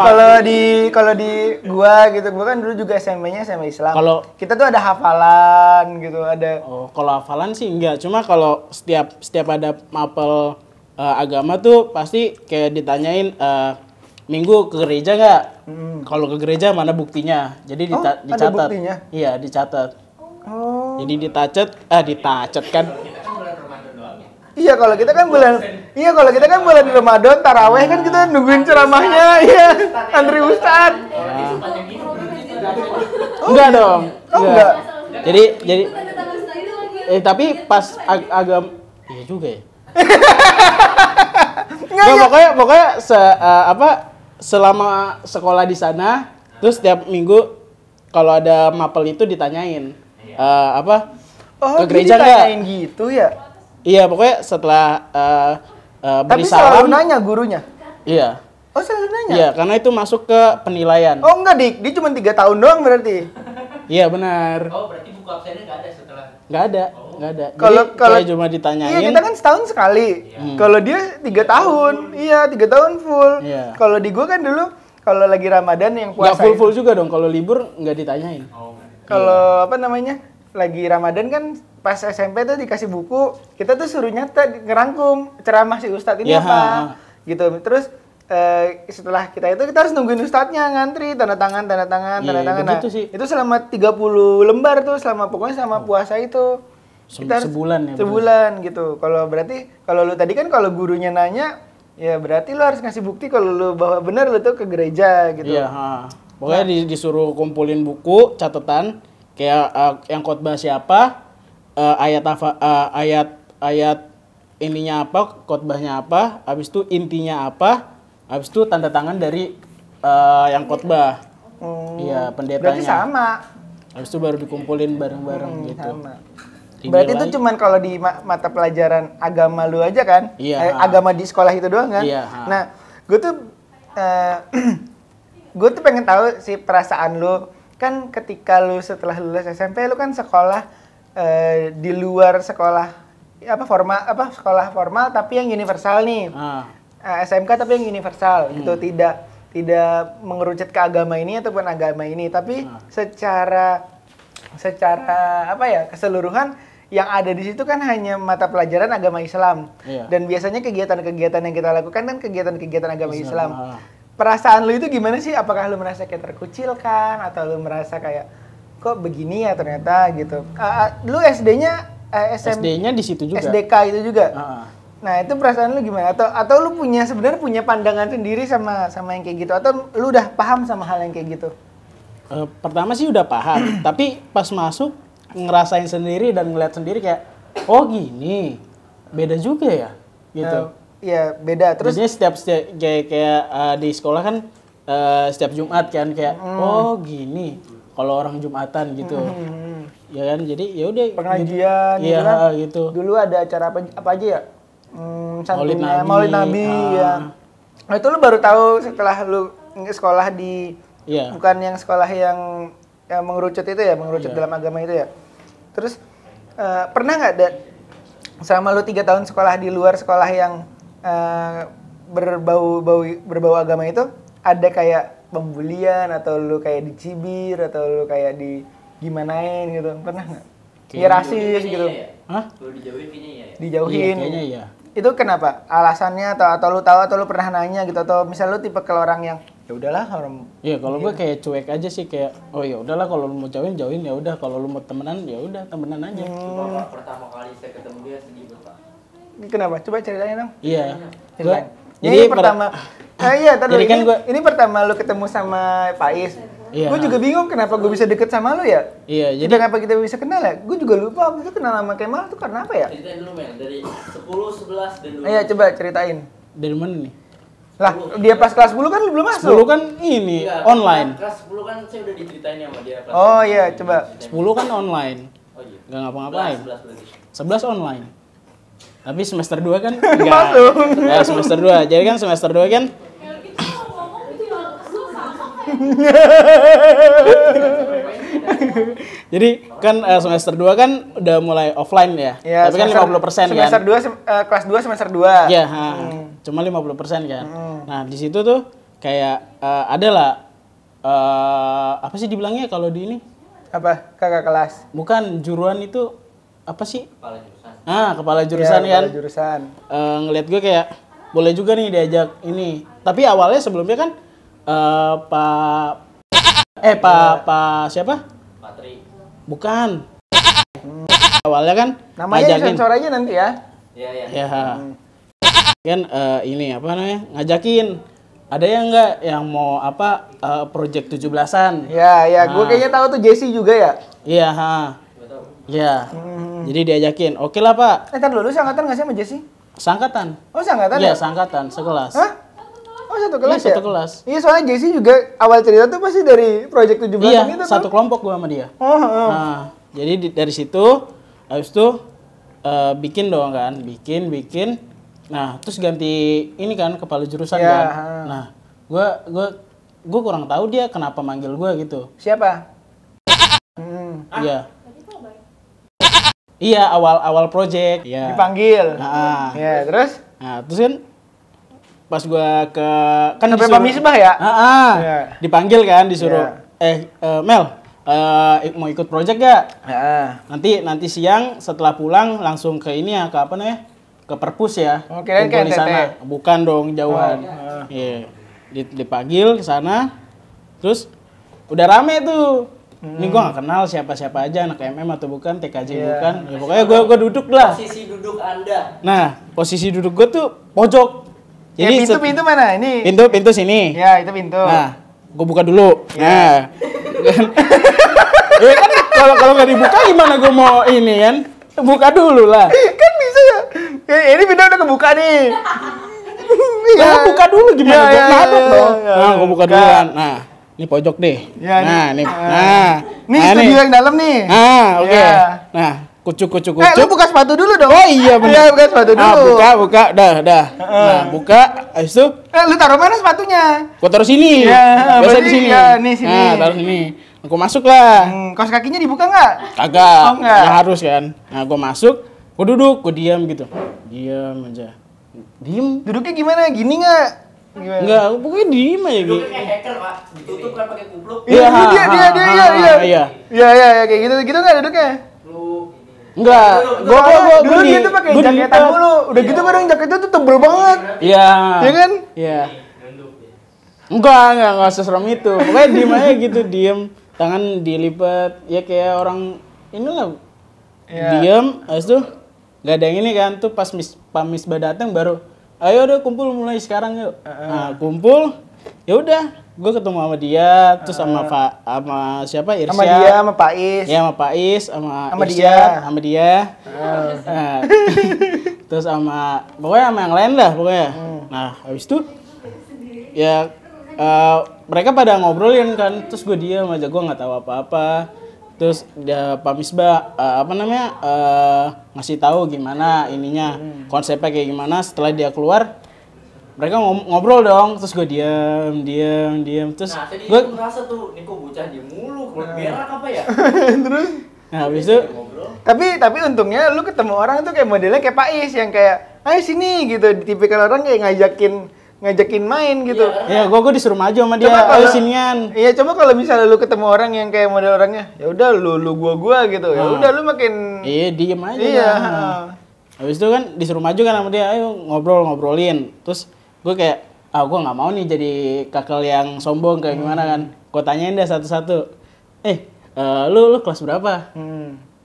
kalau di gua gitu, gua kan dulu juga SMP-nya SMA Islam. Kalau- kita tuh ada hafalan gitu, ada. Oh, kalau hafalan sih enggak. Cuma kalau setiap ada mapel agama tuh pasti kayak ditanyain minggu ke gereja nggak? Kalau ke gereja mana buktinya? Jadi Oh, ada dicatat. buktinya? Iya, dicatat. Oh. Jadi ditacet kan. Iya kalau kita kan bulan Ramadan taraweh kan kita nungguin ceramahnya, iya antri ustad. Enggak dong. Oh, enggak. Jadi Tanda-tanda Islam itu lagi. tapi pas agama iya juga ya. Enggak. Pokoknya selama sekolah di sana terus setiap minggu kalau ada mapel itu ditanyain Oh, ke gereja jadi nggak? tanyain gitu ya. Iya, pokoknya setelah Tapi beri selalu salam. nanya gurunya. Iya. Oh, selalu nanya. Iya, karena itu masuk ke penilaian. Oh enggak, Dik. Dia cuma 3 tahun doang berarti. Iya, benar. Oh, berarti buku absennya nggak ada setelah. Nggak ada. Kalau Jadi kayak cuma ditanyain. Iya, kita kan setahun sekali. Kalau dia 3 tahun. Iya, 3 tahun full. Iya. Kalau di gua kan dulu kalau lagi Ramadan yang Nggak puasa. full juga dong. Kalau libur nggak ditanyain. Kalau apa namanya? Lagi Ramadan kan pas SMP tuh dikasih buku, kita tuh suruh nyatet, ngerangkum ceramah si ustadz ini Iya, apa. ha. Gitu. Terus setelah kita harus nungguin ustadznya ngantri tanda tangan. Iya, Nah, begitu sih. itu selama 30 lembar tuh pokoknya selama puasa itu. Kita harus Sebulan ya, Sebulan gitu. Kalau lu tadi kan kalau gurunya nanya, ya berarti lu harus ngasih bukti kalau lu bahwa benar lu tuh ke gereja gitu. Iya, pokoknya disuruh kumpulin buku, catatan kayak yang khotbah siapa, ayat ininya apa, khotbahnya apa, habis itu intinya apa, habis itu tanda tangan dari yang khotbah. Iya, Berarti pendetanya. sama. Habis itu baru dikumpulin bareng-bareng gitu. Sama. Dinilai. Berarti itu cuman kalau di mata pelajaran agama lu aja kan? Iya. Agama di sekolah itu doang kan? Iya. Nah, gue tuh pengen tahu sih perasaan lu. Kan ketika lu setelah lulus SMP lu kan sekolah di luar sekolah sekolah formal tapi yang universal nih. SMK tapi yang universal gitu, tidak mengerucut ke agama ini ataupun agama ini, tapi secara keseluruhan yang ada di situ kan hanya mata pelajaran agama Islam. Iya. Dan biasanya kegiatan-kegiatan yang kita lakukan kan kegiatan-kegiatan agama Islam. Ah. Perasaan lu itu gimana sih? Apakah lu merasa kayak terkucilkan atau lu merasa kayak kok begini ya ternyata gitu? Lu SD-nya SD-nya di situ juga. SDK itu juga. Nah, itu perasaan lu gimana? Atau lu sebenarnya punya pandangan sendiri sama yang kayak gitu, atau lu udah paham sama hal yang kayak gitu? Pertama sih udah paham, tapi pas masuk ngerasain sendiri dan ngeliat sendiri kayak oh gini, beda juga ya gitu. Iya, beda. Terus Biasanya setiap kayak di sekolah kan setiap Jumat kan kayak oh gini kalau orang Jumatan gitu. Ya kan, jadi ya udah pengajian gitu. Iya, kan. gitu. Dulu ada acara apa aja ya? Santunya, Nabi. Maulid Nabi ya. Nah, itu lu baru tahu setelah lu sekolah di Iya. bukan yang sekolah yang mengerucut itu ya, mengerucut dalam agama itu ya. Terus pernah nggak selama lu 3 tahun sekolah di luar sekolah yang berbau agama itu ada kayak pembulian atau lu kayak dicibir atau lu kayak di gimanain gitu, pernah nggak? Ya rasis gitu. Hah? Kalau dijauhin kayaknya iya ya. Dijauhin. Iya, kayaknya iya. Itu kenapa? Alasannya atau lu tahu atau lu pernah nanya gitu, atau misal lu tipe ke orang yang ya udahlah orang. Iya, kalau gue kayak cuek aja sih, kayak oh ya udahlah, kalau lu mau jauhin ya udah, kalau lu mau temenan ya udah temenan aja. Coba Pak, pertama kali saya ketemu dia sedih banget Pak. Kenapa? Coba ceritain dong. Iya. Ceritain. Jadi Ini pertama. Iya, tadi Jadi kan ini pertama lu ketemu sama Pais. Iya. Gue juga bingung kenapa gue bisa deket sama lu ya. Iya, Jadi kenapa kita bisa kenal ya? Gue juga lupa waktu itu kenal sama Kemal tuh karena apa ya? Ceritain dulu Mel, dari 10, 11, dan 12. Iya, coba ceritain. dari mana nih? Lah, dia pas kelas 10 kan lu belum masuk. 10 kan ini Enggak, online. Kelas 10 kan saya udah diceritain sama dia. Kelas Oh 10. iya, coba. 10 kan online. Oh iya. Enggak ngapa-ngapain. 11 berarti. 11 online. Tapi semester 2 kan enggak. Masuk. Ya, semester 2. Jadi kan semester 2 kan jadi kan semester 2 kan udah mulai offline ya. Iya, Tapi kan 50% kan. Semester 2 kelas 2 semester 2. Iya, cuma 50% kan. Nah, di situ tuh kayak ada lah apa sih dibilangnya kalau di ini? Apa? Kakak kelas. Bukan juruan itu apa sih? Kepala jurusan. Kepala jurusan Iya, kan. kepala jurusan. Ngelihat gue kayak boleh juga nih diajak ini. Tapi awalnya sebelumnya kan Pak siapa? Patri. Bukan. Awalnya kan Namanya ngajakin. sensor aja nanti ya. Iya, iya. Ya. Kan ini apa namanya? Ngajakin. Ada yang enggak yang mau apa project 17-an? Ya, gue kayaknya tahu tuh Jesse juga ya. Iya, Gua tahu. Iya. Jadi diajakin. Oke lah, Pak. Ntar lu seangkatan nggak sih sama Jesse? Sangkatan. Oh, seangkatan Iya, ya? sangkatan, sekelas. Hah? Oh, satu kelas Iya, ya? satu kelas. Iya, soalnya Jesse juga awal cerita tuh pasti dari project 17 Iya, itu tuh. satu kelompok gua sama dia. Oh, oh. Nah, jadi dari situ habis itu bikin dong kan, bikin. Nah, terus ganti ini kan kepala jurusan Ya, kan. ha. Nah, gua kurang tahu dia kenapa manggil gua gitu. Siapa? Iya. Iya, awal project. Iya. Dipanggil. Nah, Ya, terus? nah, terus kan pas gua kan Sampai Pak Misbah ya? Iya. Dipanggil kan, disuruh Mel, mau ikut project gak? Ya. Nanti siang setelah pulang langsung ke ini ya, ke apa namanya? Ke perpus ya. Oh, kirain Kumpul ke di sana. NTT. Bukan dong, jauhan. Oh, Iya. Dipanggil ke sana. Terus udah rame tuh. Ini gua gak kenal siapa-siapa aja, anak MM atau bukan, TKJ Iya. bukan. Ya, pokoknya gua duduk lah. Posisi duduk Anda. Nah, posisi duduk gua tuh pojok. Ya, pintu mana? Ini. Pintu sini. Ya, itu pintu. Nah, gue buka dulu. Nah, ya kan kalau nggak dibuka gimana gue mau ini kan? Buka dulu lah. Kan bisa ya. Ini pintu udah kebuka nih. Nah, buka dulu gimana? Iya, Gue ngaduk iya, dong. iya. Nah, gue buka dulu Buka. kan. Nah, ini pojok deh. Ya, Nah, nih. nih. Nah, Nih studio yang dalam nih. Nah, oke. Ya. Nah, kucuk. Lu buka sepatu dulu dong. Oh iya benar. Iya, buka sepatu dulu. Buka, dah. Nah, buka, habis itu Lu taruh mana sepatunya? gue taruh sini. Ya, Biasa berarti di sini. ya, nih, sini. Nah, taruh sini. Aku masuk lah. Kaos kakinya dibuka nggak? Kagak, Oh, enggak. nggak harus kan. Nah, gue masuk, gue duduk, gue diam gitu. Diam aja. Diem. Duduknya gimana? Gini nggak? Gimana? Enggak, pokoknya diem aja gitu. Duduknya kayak hacker, Pak. Ditutup kan pakai kupluk. Iya, Iya, dia, iya. Iya, kayak gitu nggak duduknya? Lu Enggak, gue Dulu dia tuh pakai jaketan dulu. Udah gitu kadang jaketnya tuh tebel banget. Iya. Iya kan? Iya. Enggak seserem itu. Pokoknya diem aja gitu, diem. Tangan dilipat, ya kayak orang inilah. Iya. Diem, habis itu nggak ada yang ini kan. Tuh pas Pak Misbah datang baru, ayo udah kumpul mulai sekarang yuk. Nah, kumpul, ya udah. Gue ketemu sama dia, terus sama siapa? Irsya. Sama dia, sama Pais. Ya sama Pak Is, sama Sama Irsya, dia. sama dia. Nah, terus pokoknya sama yang lain lah pokoknya. Nah, habis itu ya mereka pada ngobrolin kan, terus gue diam aja, gue nggak tahu apa-apa. Terus dia Pak Misbah ngasih tahu gimana ininya, konsepnya kayak gimana. Setelah dia keluar, mereka ngobrol dong, terus gue diam, terus Nah, tadi gue itu merasa tuh, nih kok bocah dia mulu, kulit berak apa ya? Terus? nah habis itu Ngobrol. Tapi untungnya lu ketemu orang tuh kayak modelnya kayak Pais yang kayak ayo sini gitu. Tipikal orang kayak ngajakin main gitu. Ya gue disuruh maju sama dia. Coba Ayo kalau- sinian. Iya, coba kalau misalnya lu ketemu orang yang kayak model orangnya, ya udah lu gua gitu. Ya udah lu makin Iya diem aja. Iya. Nah. Habis itu kan disuruh maju kan sama dia, ayo ngobrolin. Terus gue kayak, gue nggak mau nih jadi kakak yang sombong kayak gimana kan. Gue tanyain deh satu-satu. Lu kelas berapa?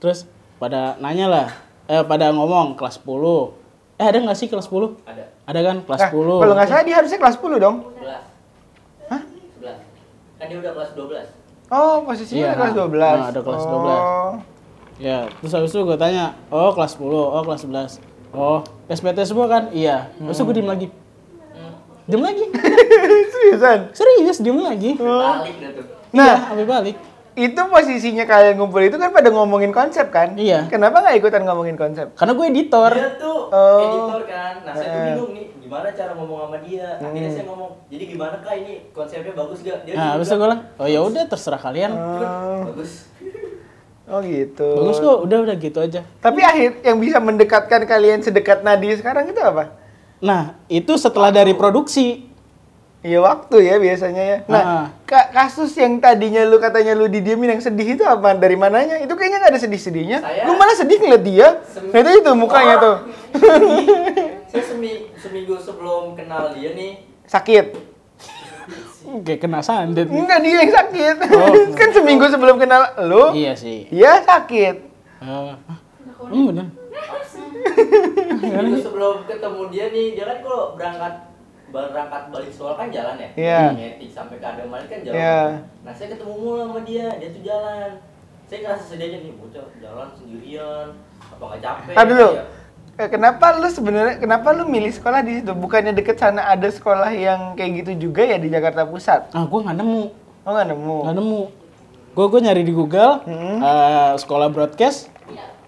Terus pada nanya lah, pada ngomong kelas 10. Ada nggak sih kelas 10? Ada. Ada kan kelas Nah, 10. kalau nggak salah dia harusnya kelas 10 dong. 11. Hah? 11. Kan dia udah kelas 12. Oh, posisinya Iya, ada kelas 12. nah, ada kelas 12. Oh. Ya, terus habis itu gue tanya, oh kelas 10, oh kelas 11. Oh, SPT semua kan? Iya. Terus gue diem lagi. Diem lagi. Seriusan? Serius, diem lagi. Balik dah tuh. Nah, sampai balik. Itu posisinya kalian ngumpul itu kan pada ngomongin konsep kan? Iya. Kenapa nggak ikutan ngomongin konsep? Karena gue editor. Dia tuh Oh. editor kan. Nah, saya tuh bingung nih gimana cara ngomong sama dia. Akhirnya saya ngomong, jadi gimana Kak ini konsepnya bagus gak? Dia Nah, gitu habis itu kan. gue bilang, oh ya udah terserah kalian. Bagus. Oh gitu. Bagus kok, udah gitu aja. Tapi akhir yang bisa mendekatkan kalian sedekat nadi sekarang itu apa? Nah, itu setelah dari produksi. Iya waktu ya biasanya ya. Nah, kasus yang tadinya lu katanya lu didiemin yang sedih itu apa? Dari mananya? Itu kayaknya nggak ada sedih-sedihnya. Saya- Lu malah sedih ngeliat dia. Nah itu mukanya tuh. Saya seminggu sebelum kenal dia nih, Sakit. Kayak kena sandet. Enggak, dia yang sakit. Oh. Kan seminggu sebelum kenal lu, Iya sih. dia sakit. Bener. seminggu sebelum ketemu dia nih, dia kan kalau berangkat balik sekolah kan jalan ya? Iya. Ngetik sampai ke Adamali kan jalan. Iya. Nah, saya ketemu mulu sama dia tuh jalan. Saya ngerasa sedih aja nih, bocah jalan sendirian, apa nggak capek? Aduh dulu. Ya. Kenapa lu milih sekolah di situ? Bukannya deket sana ada sekolah yang kayak gitu juga ya di Jakarta Pusat? Gue nggak nemu. Oh nggak nemu. Nggak nemu. Gue nyari di Google, sekolah broadcast,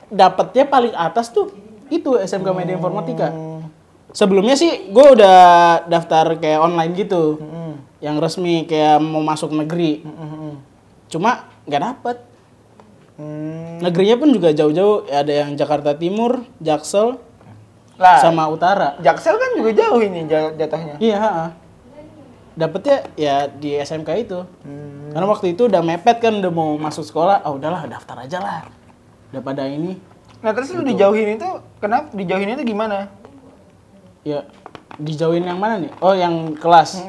dapetnya paling atas tuh itu SMK Media Informatika. Sebelumnya sih gue udah daftar kayak online gitu, yang resmi kayak mau masuk negeri. Cuma nggak dapet. Negerinya pun juga jauh-jauh, ada yang Jakarta Timur, Jaksel, Lah, sama Utara. Jaksel kan juga jauh ini jatahnya. Iya, dapetnya ya di SMK itu. Karena waktu itu udah mepet kan, udah mau masuk sekolah, udahlah daftar aja lah. Udah pada ini. Nah terus lu dijauhin itu, kenapa dijauhin itu gimana? Ya, dijauhin yang mana nih? Oh, yang kelas.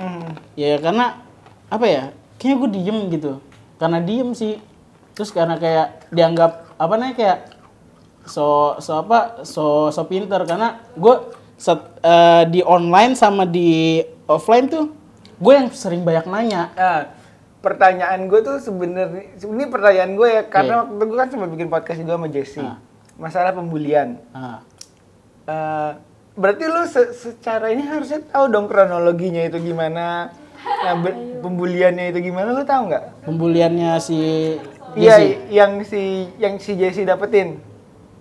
Ya karena apa ya? Kayaknya gue diem gitu. Karena diem sih. Terus karena kayak dianggap apa namanya kayak so pinter, karena gue di online sama di offline tuh gue yang sering banyak nanya. Nah, pertanyaan gue tuh sebenarnya, ini pertanyaan gue ya, karena waktu itu gue kan sempat bikin podcast juga sama Jesse. Masalah pembulian. Nah, Berarti lu secara ini harusnya tahu dong kronologinya itu gimana, pembuliannya itu gimana, lu tahu nggak? pembuliannya si Iya, Jesse. yang si Jesse dapetin.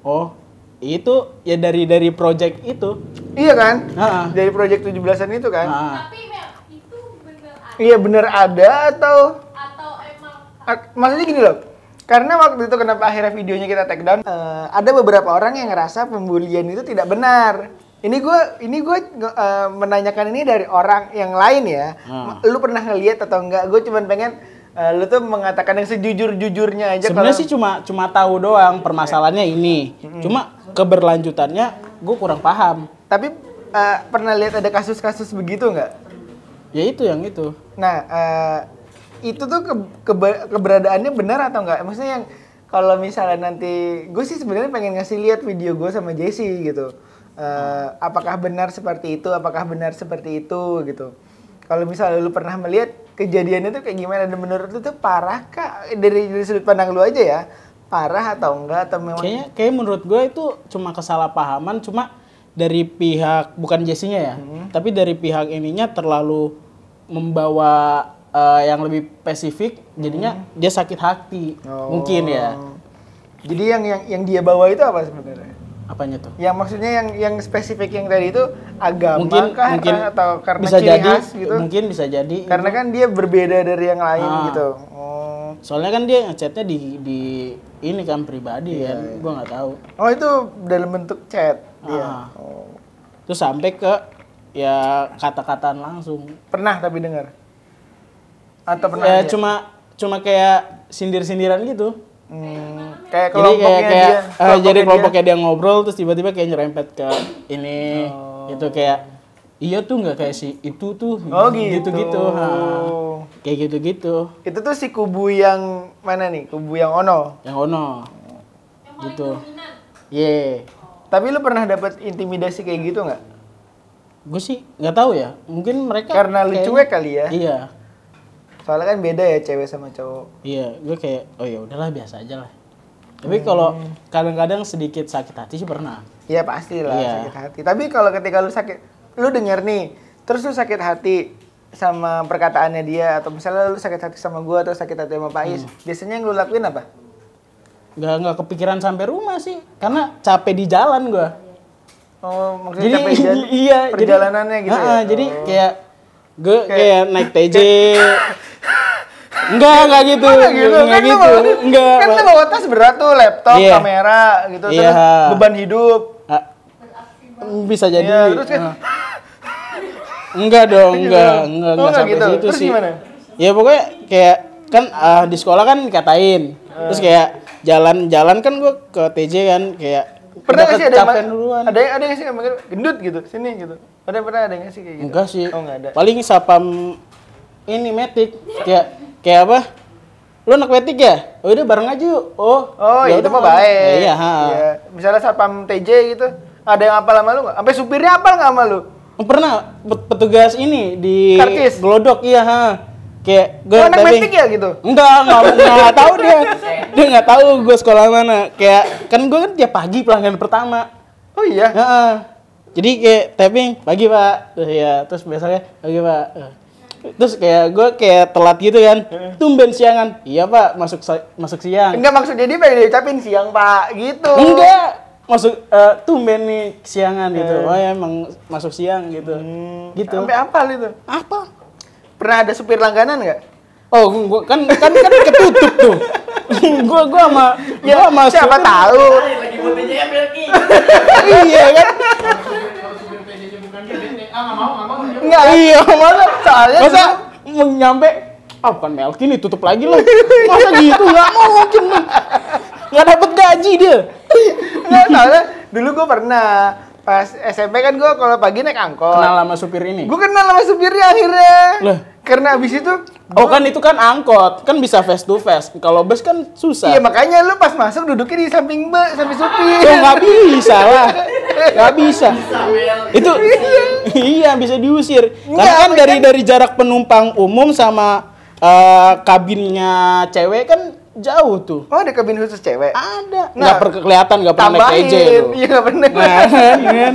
Oh, itu ya dari project itu. Iya kan? Dari project 17-an itu kan? Tapi Mel, itu bener ada Iya bener ada atau emang maksudnya gini loh. Karena waktu itu kenapa akhirnya videonya kita take down, ada beberapa orang yang ngerasa pembulian itu tidak benar. Ini gue menanyakan ini dari orang yang lain ya. Lu pernah ngeliat atau enggak? Gue cuma pengen lu tuh mengatakan yang sejujur-jujurnya aja. Sebenarnya sih cuma tahu doang permasalahannya ini. Cuma keberlanjutannya gue kurang paham. Tapi pernah lihat ada kasus-kasus begitu nggak? Ya itu yang itu. Nah, itu tuh keberadaannya benar atau enggak? Maksudnya yang kalau misalnya nanti, gue sih sebenarnya pengen ngasih lihat video gue sama Jesse gitu. Apakah benar seperti itu? Apakah benar seperti itu gitu? Kalau misalnya lu pernah melihat kejadiannya tuh kayak gimana, dan menurut lu tuh parah kah? Dari sudut pandang lu aja ya, parah atau enggak, atau memang? Kayak menurut gue itu cuma kesalahpahaman, cuma dari pihak bukan Jesse-nya ya, tapi dari pihak ininya terlalu membawa yang lebih spesifik, jadinya dia sakit hati, mungkin ya. Jadi yang dia bawa itu apa sebenarnya? Apanya tuh? Yang maksudnya yang spesifik yang tadi itu agama Mungkin atau karena bisa ciri jadi, khas gitu? mungkin bisa jadi. Karena kan dia berbeda dari yang lain gitu. Soalnya kan dia ngechatnya di ini kan pribadi kan, gue nggak tahu. Oh itu dalam bentuk chat dia. terus sampai ke ya kata-kataan langsung. Pernah tapi dengar? Atau pernah Ya aja? cuma kayak sindir-sindiran gitu. Kayak Jadi kelompoknya kayak dia. jadi kelompoknya dia ngobrol terus tiba-tiba kayak nyerempet ke ini. Itu kayak iya tuh nggak kayak si itu tuh. Oh gitu. Gitu-gitu. Kayak gitu-gitu. Itu tuh si kubu yang mana nih? Kubu yang Ono. Yang ono. Gitu. Ye. Tapi lu pernah dapat intimidasi kayak gitu nggak? Gue sih nggak tahu ya. Mungkin mereka Karena lu kayaknya- cuek kali ya? Iya. Soalnya kan beda ya cewek sama cowok. Iya, gue kayak oh ya udahlah biasa aja lah. Tapi kalau kadang-kadang sedikit sakit hati sih pernah. Iya pasti lah Iya. sakit hati. Tapi kalau ketika lu denger nih, terus lu sakit hati sama perkataannya dia atau misalnya lu sakit hati sama gua atau sakit hati sama Pais, biasanya yang lu lakuin apa? Nggak kepikiran sampai rumah sih, karena capek di jalan gue. Oh, maksudnya capek iya, perjalanannya gitu ya? Jadi kayak gue kayak naik TJ. Enggak gitu. Enggak gitu. Enggak gitu. Enggak. Kan lu bawa tas berat tuh, laptop, Iya. kamera gitu, Iya. terus beban hidup. Ah, bisa jadi. Iya, terus kan Enggak dong, enggak Oh, enggak enggak sampai gitu. situ Terus sih. gimana? Ya pokoknya kayak kan di sekolah kan dikatain. Terus kayak jalan-jalan kan gue ke TJ kan kayak pernah udah nggak sih ada yang kecapean duluan. ada yang sih yang manggil gendut gitu, sini gitu. Ada nggak sih kayak gitu? Enggak sih. Oh, enggak ada. Paling sapam ini metik kayak apa? Lu anak metik ya? Oh udah bareng aja yuk. Oh Oh, ya itu udah, mah baik. Iya, ha. Iya. Misalnya satpam TJ gitu, ada yang apal sama lu nggak? Sampai supirnya apal nggak sama lu? Pernah petugas ini di Karcis? Glodok iya, ha. Kayak gue Lu anak metik ya gitu? Enggak tahu dia. Dia nggak tahu gue sekolah mana. Kayak kan gue kan tiap pagi pelanggan pertama. Oh iya. Heeh. Jadi kayak tapping pagi pak, ya terus biasanya pagi pak. Terus kayak gue kayak telat gitu kan, tumben siangan. Iya pak, masuk siang. Enggak maksudnya dia pengen diucapin siang pak gitu. Enggak, masuk tumben nih siangan gitu. Oh ya emang masuk siang gitu. Gitu. Sampai apal itu. Apa? Pernah ada supir langganan nggak? Oh, gua kan ketutup tuh. gua sama Siapa supir- tahu. Lagi buat BJM Belki. Iya kan? Enggak. Iya, masa Soalnya masa mau nyampe bukan Melki nih tutup lagi lah. Masa gitu nggak mungkin dong. Nggak dapet gaji dia. Enggak, soalnya dulu gue pernah pas SMP kan gue kalau pagi naik angkot. Kenal sama supir ini. Gue kenal sama supirnya akhirnya. Lah. Karena abis itu Oh kan itu kan angkot, kan bisa face to face. Kalau bus kan susah. iya makanya lu pas masuk duduknya di samping samping supir. Ya nggak bisa lah, nggak bisa. Itu iya bisa diusir. Karena kan dari jarak penumpang umum sama kabinnya cewek kan jauh tuh. Oh ada kabin khusus cewek. Ada. Nah, Nggak kelihatan, nggak pernah naik Tambahin. TJ tuh. Iya nggak pernah. Nah, kan?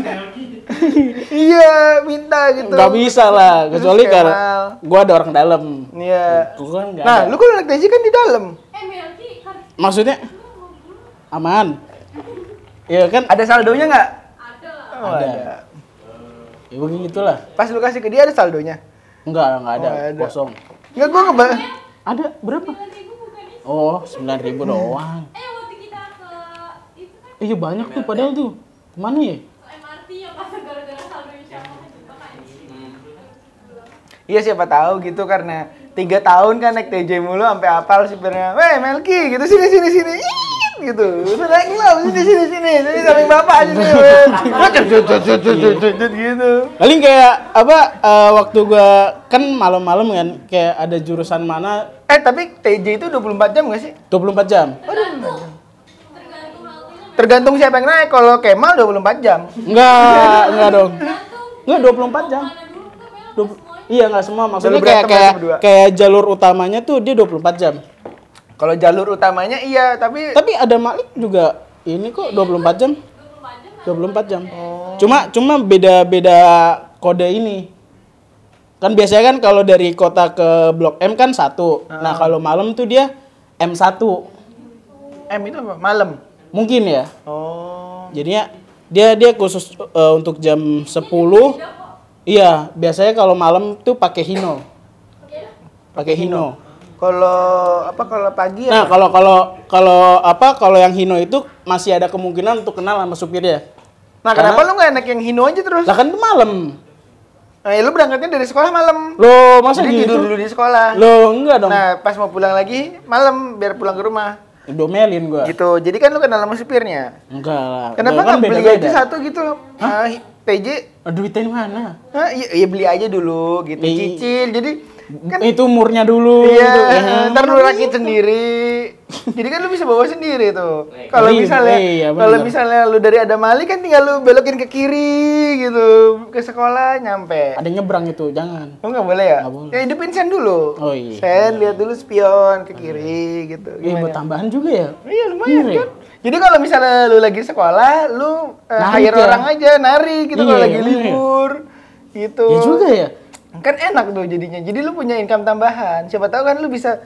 Iya minta gitu. Nggak bisa lah, Khusus kecuali Kemal. karena gua ada orang dalam. Iya. Gua kan nggak Nah ada. lu kalau naik TJ kan di dalam. Melki kan Maksudnya aman. Iya kan? Ada saldonya nggak? ada lah. Oh, Ada. ada. Ya begitulah. Pas lu kasih ke dia ada saldonya? Enggak ada, Oh, nggak ada. kosong. Enggak gue Ada berapa? 9.000 bukan itu. Oh, 9.000 doang. Waktu kita ke itu kan Iya banyak tuh padahal tuh. Kemana ya? ke MRT ya pas gara-gara saldo sama juga kan. Iya siapa tahu gitu karena 3 tahun kan naik TJ mulu sampai apal supirnya. Weh Melki gitu sini Iiit, gitu. Udah naik lo sini samping bapak sini. Gitu. Paling kayak apa waktu gua kan malam-malam kan kayak ada jurusan mana Tapi TJ itu 24 jam gak sih? 24 jam. Tergantung haltenya. Tergantung siapa yang naik. Kalau Kemal 24 jam. Enggak dong. Enggak 24 jam. Mana dulu enggak Mel? 20 Iya enggak semua, maksudnya Jalur kayak berantem aja berdua. kayak jalur utamanya tuh dia 24 jam. Kalau jalur utamanya iya, tapi Tapi ada Malik juga ini kok 24 jam. 24 jam. Cuma beda-beda kode ini. Kan biasanya kan kalau dari kota ke Blok M kan 1. Nah, kalau malam tuh dia M1. M itu apa? Malam. Mungkin ya. Oh. Jadinya dia khusus untuk jam 10. Iya, biasanya kalau malam tuh pakai Hino. Pakai Hino. Kalau pagi Nah, ya? kalau yang Hino itu masih ada kemungkinan untuk kenal sama supirnya. Nah, kenapa lu nggak naik yang Hino aja terus? Lah kan itu malam. Nah, ya lu berangkatnya dari sekolah malam. Loh, masa Jadi gitu? tidur dulu di sekolah. Loh, enggak dong. Nah, pas mau pulang lagi malam biar pulang ke rumah. Domelin gua. Gitu. Jadi kan lu kenal sama supirnya. Enggak lah. Kenapa Kan nggak beli beda-beda. aja satu gitu? TJ. Duitnya di mana? Nah, ya beli aja dulu gitu. Cicil. Jadi kan Itu umurnya dulu iya, gitu. ntar lu rakit sendiri. Jadi kan lu bisa bawa sendiri tuh. Kalau Iya, misalnya iya, kalau bener. misalnya lu dari Adamali kan tinggal lu belokin ke kiri gitu ke sekolah nyampe. Ada nyebrang itu, jangan. Oh nggak boleh ya? Nggak boleh. Ya hidupin sen dulu. Oh, iya. Sen lihat dulu spion ke kiri gitu. Iya, buat tambahan juga ya. Iya lumayan Iya. kan. Jadi kalau misalnya lu lagi sekolah, lu Narik hire ya? orang aja nari gitu Iya, kalau lagi bener. libur. Gitu. Ya juga ya. Kan enak tuh jadinya. Jadi lu punya income tambahan. Siapa tahu kan lu bisa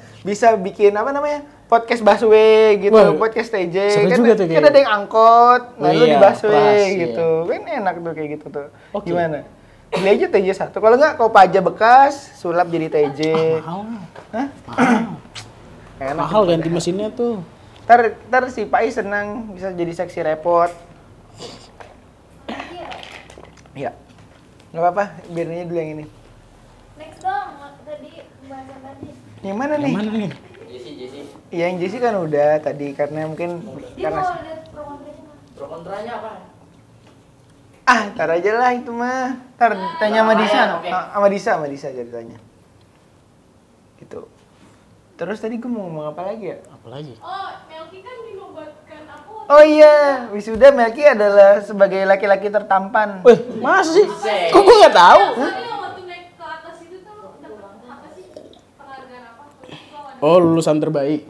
bikin apa namanya? Podcast busway gitu, Wah, podcast TJ. seru Kan, juga tuh kan kayaknya. ada yang angkot, nah Oh lu di iya, busway pras, gitu. Kan enak tuh kayak gitu tuh. Oke. Gimana? Beli aja TJ satu. Kalau enggak Kopaja bekas, sulap jadi TJ. Mahal. Hah? Enak. Mahal ganti mesinnya tuh. Ntar si Pai senang bisa jadi seksi repot. Iya. Nggak apa-apa, biarin aja dulu yang ini. Next dong, tadi pembahasan tadi. Yang mana Yang nih? mana nih? Jesse. Iya, yang Jesse kan udah tadi karena mungkin Dia karena mau lihat pro kontranya mah. Pro kontranya apa? tar aja lah itu mah. Tar tanya sama Disa. Oke. Sama Disa jadi tanya. Gitu. Terus tadi gue mau ngomong apa lagi ya? Apalagi? Oh, Melki kan dinobatkan aku. Oh iya, wisuda Melki adalah sebagai laki-laki tertampan. Wih, masa sih? Kok gue nggak tahu? Soalnya waktu naik ke atas itu tuh dapat apa sih? Penghargaan apa? Oh, lulusan terbaik.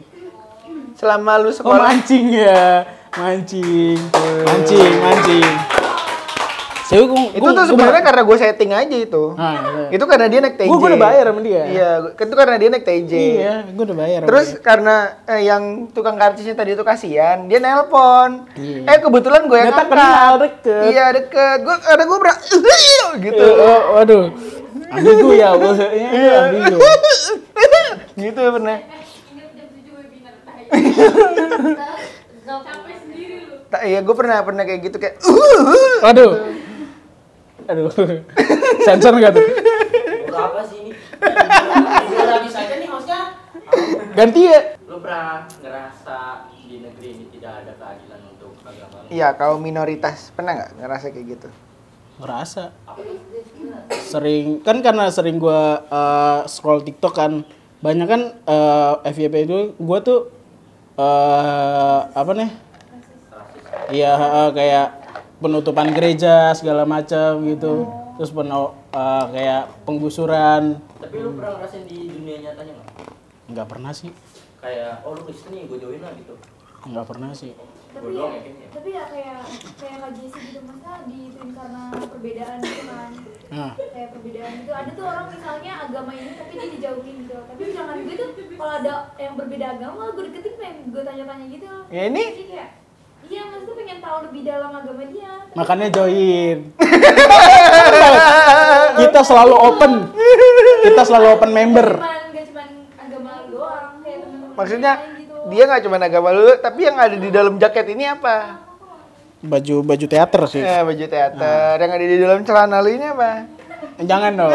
Selama lu Oh, sekolah mancing ya. Mancing. Saya itu tuh sebenarnya karena gue setting aja itu. Nah, Itu karena dia naik TJ. Gue udah bayar sama dia. Iya, itu karena dia naik TJ. Iya, gue udah bayar. sama Terus dia. karena yang tukang karcisnya tadi itu kasihan, dia nelpon. Iya. Kebetulan gue yang Ternyata angkat. kenal, deket. Iya, deket. Gue gitu. Waduh. Ambigu ya, iya ambigu. Gitu pernah. Ingat jam 7 webinar. Gak Capek sendiri lu. Iya, gue pernah kayak gitu kayak Waduh. Aduh. Sensor nggak tuh? Udah apa sih ini? Udah habis aja nih hostnya. Ganti ya. Lu pernah ngerasa di negeri ini tidak ada keadilan untuk agama lu? Iya, kaum minoritas pernah nggak ngerasa kayak gitu? Ngerasa. Sering kan karena sering gua scroll TikTok kan. Banyak kan FYP itu gua tuh apa nih? Iya, kayak penutupan gereja segala macam gitu. Terus kayak penggusuran. Tapi lu pernah ngerasain di dunia nyatanya nggak? Nggak pernah sih. Kayak, oh lu Kristen nih, gue join lah gitu. Nggak pernah sih. tapi Bodoh ya kayaknya. tapi ya kayak Kak Jesse gitu masa diituin karena perbedaan gitu kan. Nah, Kayak perbedaan gitu, ada tuh orang misalnya agama ini tapi dia dijauhin gitu, tapi jangan gue tuh kalau ada yang berbeda agama gue deketin pengen gue tanya-tanya gitu. Ya ini? Jadi kayak iya, maksudnya pengen tahu lebih dalam agama dia. Tapi makanya join. Kita selalu open. Kita selalu open member. Gak cuman agama lu doang, kayak temen-temen Maksudnya lain gitu. dia nggak cuma agama lu, tapi yang ada di dalam jaket ini apa? Baju teater sih. Baju teater. Yang ada di dalam celana lu ini apa? Jangan dong.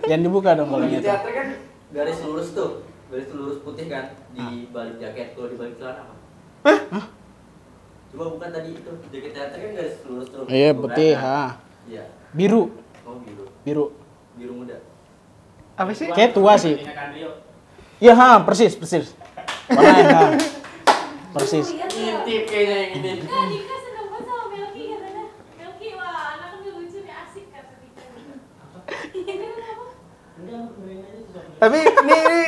Jangan dibuka dong kalau Di gitu. teater kan garis lurus tuh, garis lurus putih kan di balik jaket, kalau di balik celana apa? Hah? Coba buka tadi itu, jaket teater kan garis lurus tuh. Iya, Bukan, putih, kan? ha. Iya. Biru, Oh biru, biru. muda. Apa sih? Kayak tua sih. Iya, ha, persis. Warnanya, ha. Persis. Lihat ya. Ngintip kayaknya yang ini. Nah, Dika seneng banget sama Melki katanya. Melki, wah anaknya lucu nih, asik kata Dika. Tapi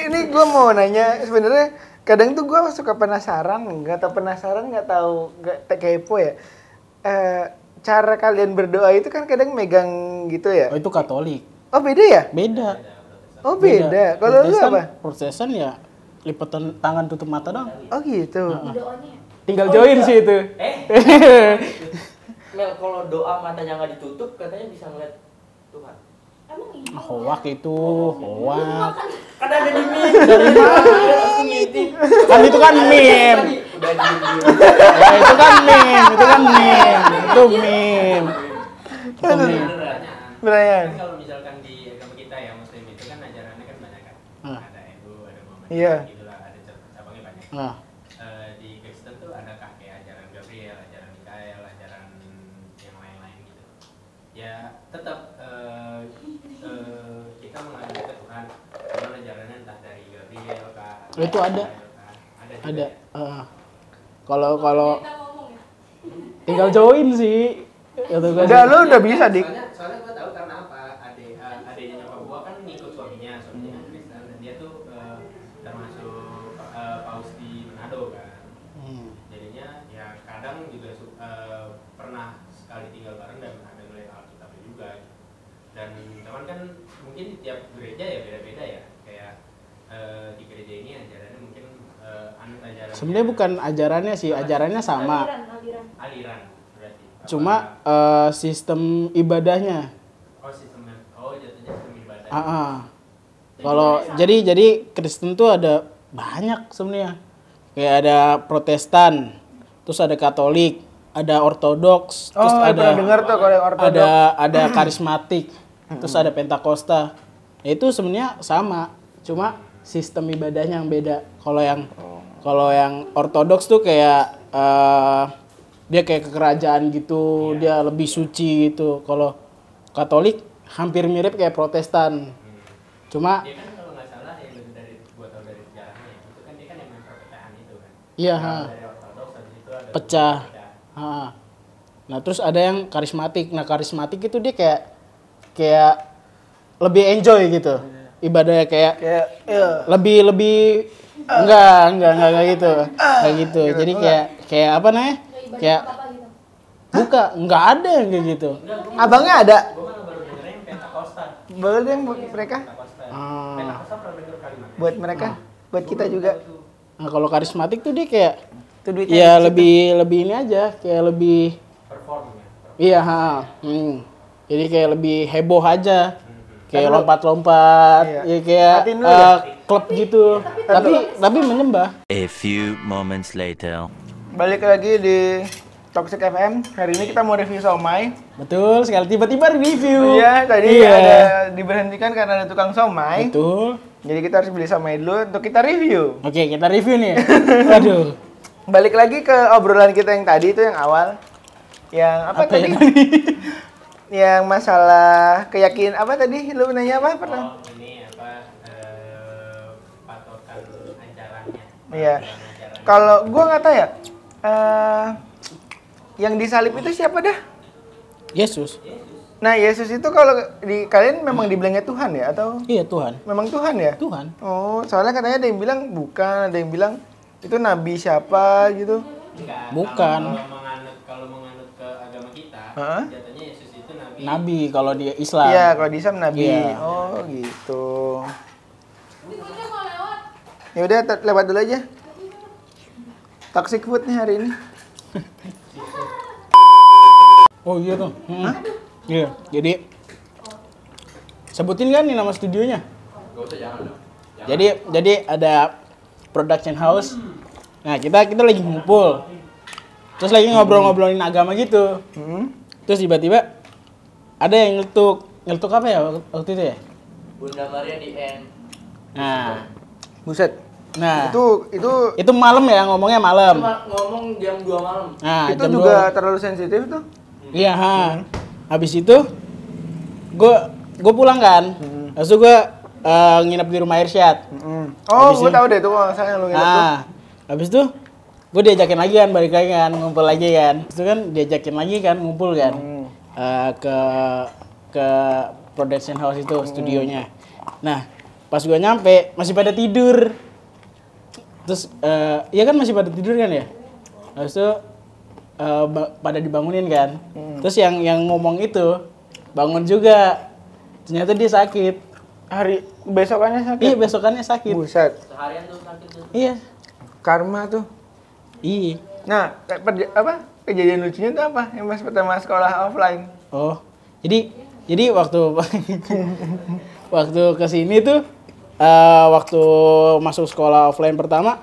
ini gue mau nanya sebenarnya kadang tuh gue suka penasaran nggak tahu nggak kepo ya. Cara kalian berdoa itu kan kadang megang gitu ya. Oh, itu Katolik. Oh beda ya? Beda. Oh beda. Kalau lu Protestan- apa? Protestan ya lipatan tangan tutup mata dong. Oh gitu. Doanya. Tinggal join sih itu. Mel, kalau doa matanya nggak ditutup, katanya bisa ngeliat Tuhan. Emang iya. Hoak itu, hoak. Kan ada di meme. Dari mana? Aku ngintip. Kan itu kan meme. Udah Udah diem. Ya, itu kan meme. Itu meme. Pertanyaan. Pertanyaan. Kan kalau misalkan di agama kita ya Muslim itu kan ajarannya kan banyak kan. Ah. Ada Hindu, ada Muhammad, Iya. gitulah, ada cabangnya banyak. Nah, Di Kristen tuh adakah kayak ajaran Gabriel, ajaran Mikael, ajaran yang lain-lain gitu? Ya tetap kita mengajar ke Tuhan. Cuman ajarannya entah dari Gabriel kah? Itu ada. Ada. juga ada. ya? Kalau Kita ngomong ya. tinggal join sih. Kata gua Udah sih. lu udah bisa dik. Soalnya gue tahu karena apa? Adiknya nyokap gue kan ngikut suaminya kan Kristen dan dia tuh termasuk paus di Manado kan. Jadinya ya kadang juga pernah sekali tinggal bareng dan ada ngeliat Alkitabnya juga. Dan teman kan mungkin di tiap gereja ya beda-beda ya. Kayak di gereja ini ajarannya mungkin anut ajaran. Sebenarnya bukan ajarannya sih, ajarannya sama. Aliran berarti. Cuma sistem ibadahnya. Sistemnya. Jatuhnya sistem ibadah. Kalau jadi Kristen tuh ada banyak sebenarnya. Kayak ada Protestan, terus ada Katolik, ada Ortodoks, terus Oh, pernah dengar tuh kalau yang ortodoks. ada karismatik, terus ada Pentakosta. Ya, itu sebenarnya sama, cuma sistem ibadahnya yang beda. Kalau yang Ortodoks tuh kayak dia kayak kekerajaan gitu, dia lebih suci gitu. Kalau Katolik hampir mirip kayak Protestan. Cuma Dia kan kalau nggak salah yang dari gua tahu dari sejarahnya itu kan dia kan yang main perpecahan itu kan. iya, Dari Ortodoks habis itu ada pecah. Nah, terus ada yang karismatik. Nah, karismatik itu dia kayak lebih enjoy gitu. Ibadahnya kayak lebih enggak gitu. Kayak gitu. Jadi kayak apa namanya? Kayak enggak ada yang kayak gitu. Abangnya ada. Gua kan baru dengerin yang Pentakosta. Boleh deh buat mereka. Pentakosta. Ah. Pentakosta pernah denger kalimat. Buat mereka. Buat kita juga. Nah, kalau karismatik tuh dia kayak Itu duitnya. ya di situ. lebih ini aja, kayak lebih Perform ya. iya, jadi kayak lebih heboh aja. Kayak lompat-lompat, Iya. ya kayak Hatiin dulu ya. klub gitu. Tapi menyembah. A few moments later. Balik lagi di Toxic FM. Hari ini kita mau review somai. Betul, sekali tiba-tiba review. Iya, tadi Iya. ada diberhentikan karena ada tukang somai. Betul. Jadi kita harus beli somai dulu untuk kita review. Oke, kita review nih. Waduh. Balik lagi ke obrolan kita yang tadi itu yang awal. Yang apa tadi? Yang masalah keyakinan apa tadi? Lu nanya apa pertama? Ini apa patokan ajarannya. Iya. Ajarannya. Kalau gua nggak tahu ya. Yang disalib itu siapa dah? Yesus. Nah, Yesus itu kalau di kalian memang dibilangnya Tuhan ya atau Iya, Tuhan. memang Tuhan ya? Tuhan. Oh, soalnya katanya ada yang bilang bukan, ada yang bilang itu nabi siapa gitu. Enggak, Bukan. Kalau menganut ke agama kita, Hah? jatuhnya Yesus itu nabi. Nabi kalau di Islam. Iya, kalau di Islam nabi. Iya. Oh, gitu. Tikusnya mau lewat. Ya udah lewat dulu aja. Toxic food nih hari ini. Oh iya tuh. Iya, jadi sebutin kan nih nama studionya. Gak usah, jangan dong. Jadi ada production house. Nah, kita lagi ngumpul. Terus lagi ngobrol-ngobrolin agama gitu. Terus tiba-tiba ada yang nyeletuk apa ya waktu itu ya? Bunda Maria di N. Nah, Buset. nah Itu malam ya, ngomongnya malam. Cuma ngomong jam 2 malam. Nah, itu jam juga 2. terlalu sensitif tuh. Iya, habis itu gue pulang kan. Lalu gue nginep di rumah Irsyad. Oh, Habis gue itu- tahu deh tuh kalau saya lu nginep tuh. Nah, habis itu gue diajakin lagi kan, balik lagi kan, ngumpul lagi kan. Itu kan diajakin lagi kan, ngumpul kan. Ke production house itu, studionya. Nah, pas gue nyampe masih pada tidur. Terus ya kan masih pada tidur kan ya. Habis itu pada dibangunin kan. Terus yang ngomong itu bangun juga. Ternyata dia sakit. Hari besokannya sakit. Iya, besokannya sakit. Buset. Seharian tuh sakit tuh. Iya. Karma tuh. Iya. Nah, kejadian lucunya tuh apa? Yang pas pertama sekolah offline. Oh. Jadi waktu waktu kesini tuh waktu masuk sekolah offline pertama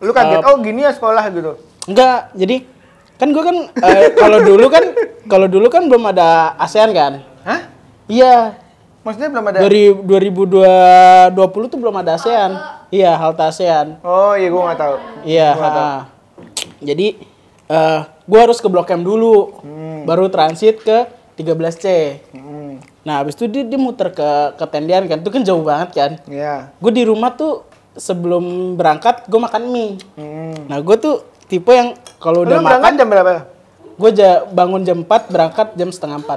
Lu kaget, oh gini ya sekolah gitu. Enggak, jadi kan gue kan kalau dulu kan belum ada ASEAN kan. Hah? Iya. Maksudnya belum ada? 2020 tuh belum ada ASEAN. Iya, halte ASEAN. Oh iya, gue nggak tahu. Iya. Gua nggak tahu. Jadi gue harus ke Blok M dulu, baru transit ke 13C. Nah, habis itu dia muter ke tendian kan, itu kan jauh banget kan. Iya. Gue di rumah tuh sebelum berangkat gue makan mie. Nah, gue tuh tipe yang kalau udah Lu berangkat makan, jam berapa? gue bangun jam 4, berangkat jam setengah 5.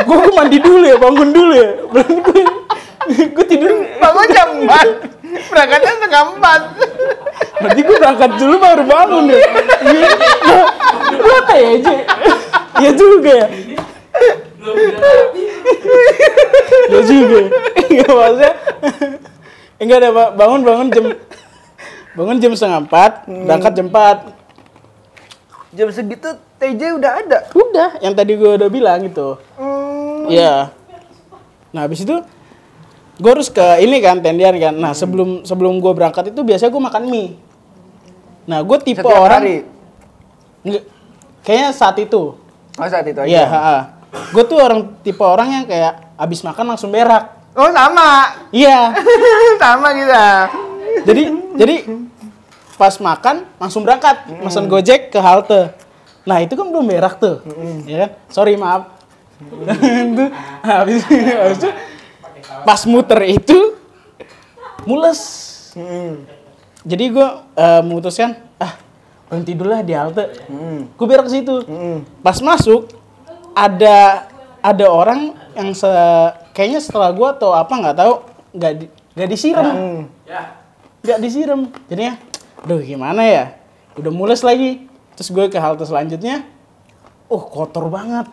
Gue mandi dulu ya, bangun dulu ya. Gue tidur. Bangun jam 4. Berangkatnya setengah 4. Berarti gue berangkat dulu baru bangun ya. Lu apa ya, Ji? Iya juga ya. Ya juga. Enggak maksudnya. Enggak ada bangun jam setengah 4, berangkat jam 4. Jam segitu TJ udah ada. Udah, yang tadi gue udah bilang gitu. Iya. Nah, habis itu gue harus ke ini kan, tendian kan. Nah, sebelum gue berangkat itu biasanya gue makan mie. Nah, gue tipe Setiap orang hari? Nggak, kayaknya saat itu. Oh saat itu aja? Iya, gue tuh tipe orang yang kayak abis makan langsung berak. Oh sama. Iya. Sama kita. Jadi pas makan langsung berangkat, pesan Gojek ke halte. Nah, itu kan belum berak tuh. Ya kan? Sorry, maaf. Itu habis itu pas muter itu mules. Jadi gue memutuskan berhenti dulu lah di halte. Gue berak ke situ. Pas masuk ada orang yang kayaknya setelah gue atau apa nggak tahu nggak disiram. Nggak disiram. Jadinya aduh gimana ya, udah mules lagi. Terus gue ke halte selanjutnya, kotor banget.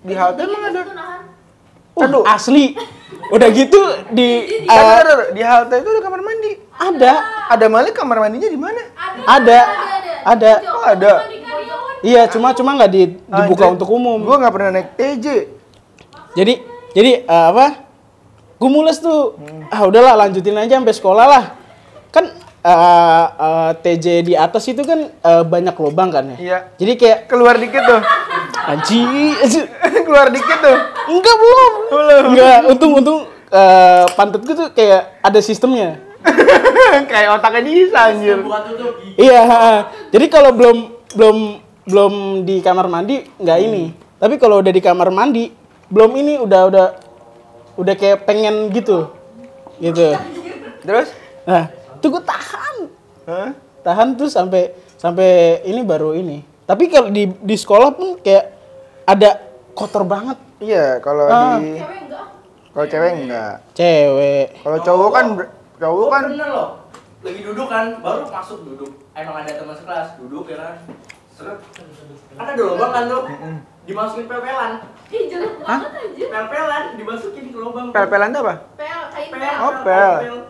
Di halte emang ada? Nahan. Asli. Udah gitu di Di halte itu ada kamar mandi. ada Ada malah kamar mandinya di mana? ada. Oh ada. Iya, cuma nggak dibuka untuk umum. Gue nggak pernah naik TJ. Jadi gue mules tuh. Udahlah lanjutin aja sampai sekolah lah. Kan TJ di atas itu kan banyak lubang kan ya. Iya. Jadi kayak Keluar dikit tuh. Keluar dikit tuh. Enggak belum. Enggak, untung pantat gue tuh kayak ada sistemnya. Kayak otaknya bisa anjir. Iya, jadi kalau belum di kamar mandi nggak ini. Tapi kalau udah di kamar mandi, belum ini udah kayak pengen gitu. Gitu. Terus? Nah, itu gue tahan. Hah? Tahan tuh sampai ini baru ini. Tapi kalau di sekolah pun kayak ada kotor banget. Iya, kalau di Cewek enggak? kalau cewek enggak. Cewek. Kalau cowok kan Bener loh. Lagi duduk kan, baru masuk duduk. Emang ada teman sekelas, duduk ya kan. Seret. Kan ada lubang kan tuh. Dimasukin pel-pelan. Ih, jelek banget anjir. Pel-pelan dimasukin ke lubang. pel-pelan tuh apa? Pel, kain Pel. pel. Oh, pel.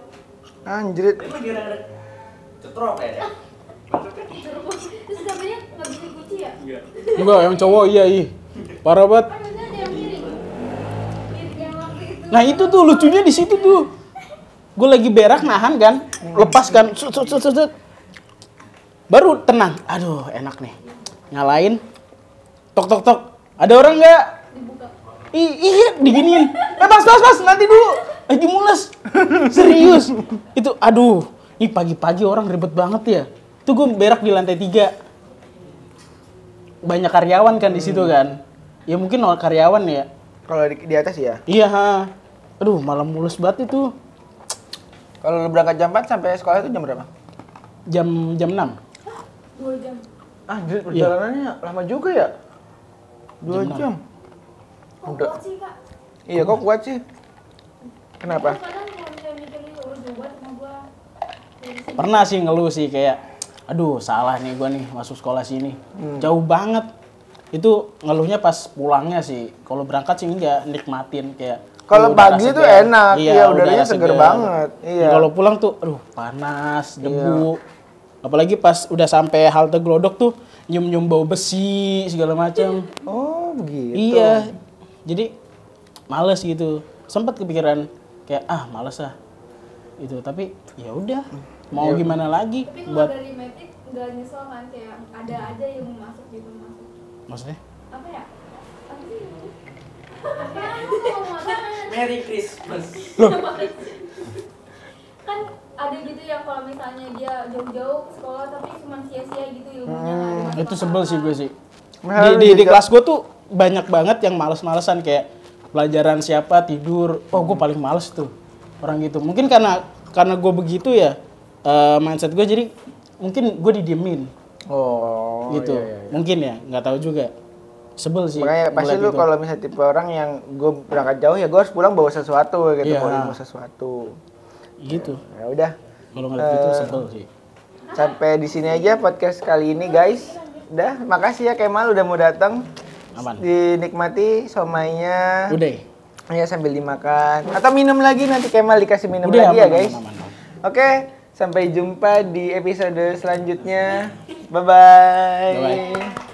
Anjrit. Ini lagi ada cetrok ya. Terus gambarnya nggak bisa dikunci ya? Enggak, yang cowok iya. Parah banget. Kan biasanya ada yang miring. Miring yang waktu itu. Nah, itu tuh lucunya di situ tuh. Gue lagi berak nahan kan, lepas kan, baru tenang. Aduh, enak nih. Nyalain, tok. Ada orang nggak? Dibuka. Iya, diginiin. Mas, nanti dulu. Lagi mules. Serius. Itu, aduh, ini pagi-pagi orang ribet banget ya. Itu gue berak di lantai 3. Banyak karyawan kan di situ kan. Ya mungkin karyawan ya. Kalau di atas ya. Iya, aduh, malam mulus banget itu. Kalau lu berangkat jam 4 sampai sekolah itu jam berapa? Jam 6. 2 jam. Anjir, perjalanannya lama juga ya? 2 jam. Kok Udah. kuat sih, Kak? Iya, kok kuat sih? Kenapa? Kadang kalau misalnya mikirin jauh banget sama gua. Dari sini. Pernah sih ngeluh sih kayak, aduh salah nih gue nih masuk sekolah sini. Jauh banget. Itu ngeluhnya pas pulangnya sih. Kalau berangkat sih enggak, nikmatin kayak. Kalau udara pagi tuh segar. enak, iya udaranya udara seger banget. Iya. Kalau pulang tuh, aduh panas, debu. Apalagi pas udah sampai halte Glodok tuh, nyium bau besi segala macam. Oh, begitu. Iya. Jadi males gitu. Sempat kepikiran kayak males ah. itu. Tapi ya udah, mau gimana lagi Tapi kalau buat dari metik nggak nyesel kan, kayak ada aja yang mau masuk gitu masuk. maksudnya? Apa ya? Apa sih? Apa kalau makan? Merry Christmas. Kan ada gitu yang kalau misalnya dia jauh-jauh ke sekolah tapi cuma sia-sia gitu ilmunya nggak dimasuk Itu sebel sih gue sih. Nah, Di juga- kelas gue tuh banyak banget yang males-malesan kayak pelajaran siapa tidur. Oh, gue paling males tuh orang gitu. Mungkin karena gue begitu ya, mindset gue, jadi mungkin gue didiemin Oh, gitu. iya. Mungkin ya, nggak tahu juga. Sebel sih. Makanya pasti ngeliat lu itu. kalau misalnya tipe orang yang gue berangkat jauh ya gue harus pulang bawa sesuatu gitu, Iya. bawa ilmu sesuatu. gitu. Ya udah, Kalau ngeliat gitu sebel sih. sampai di sini aja podcast kali ini guys. Udah, makasih ya Kemal udah mau datang. Aman. Dinikmati somainya. Udah. Ya sambil dimakan. Atau minum lagi, nanti Kemal dikasih minum Udah, lagi ya aman, guys. aman, aman. Oke, sampai jumpa di episode selanjutnya. Bye-bye. Bye-bye.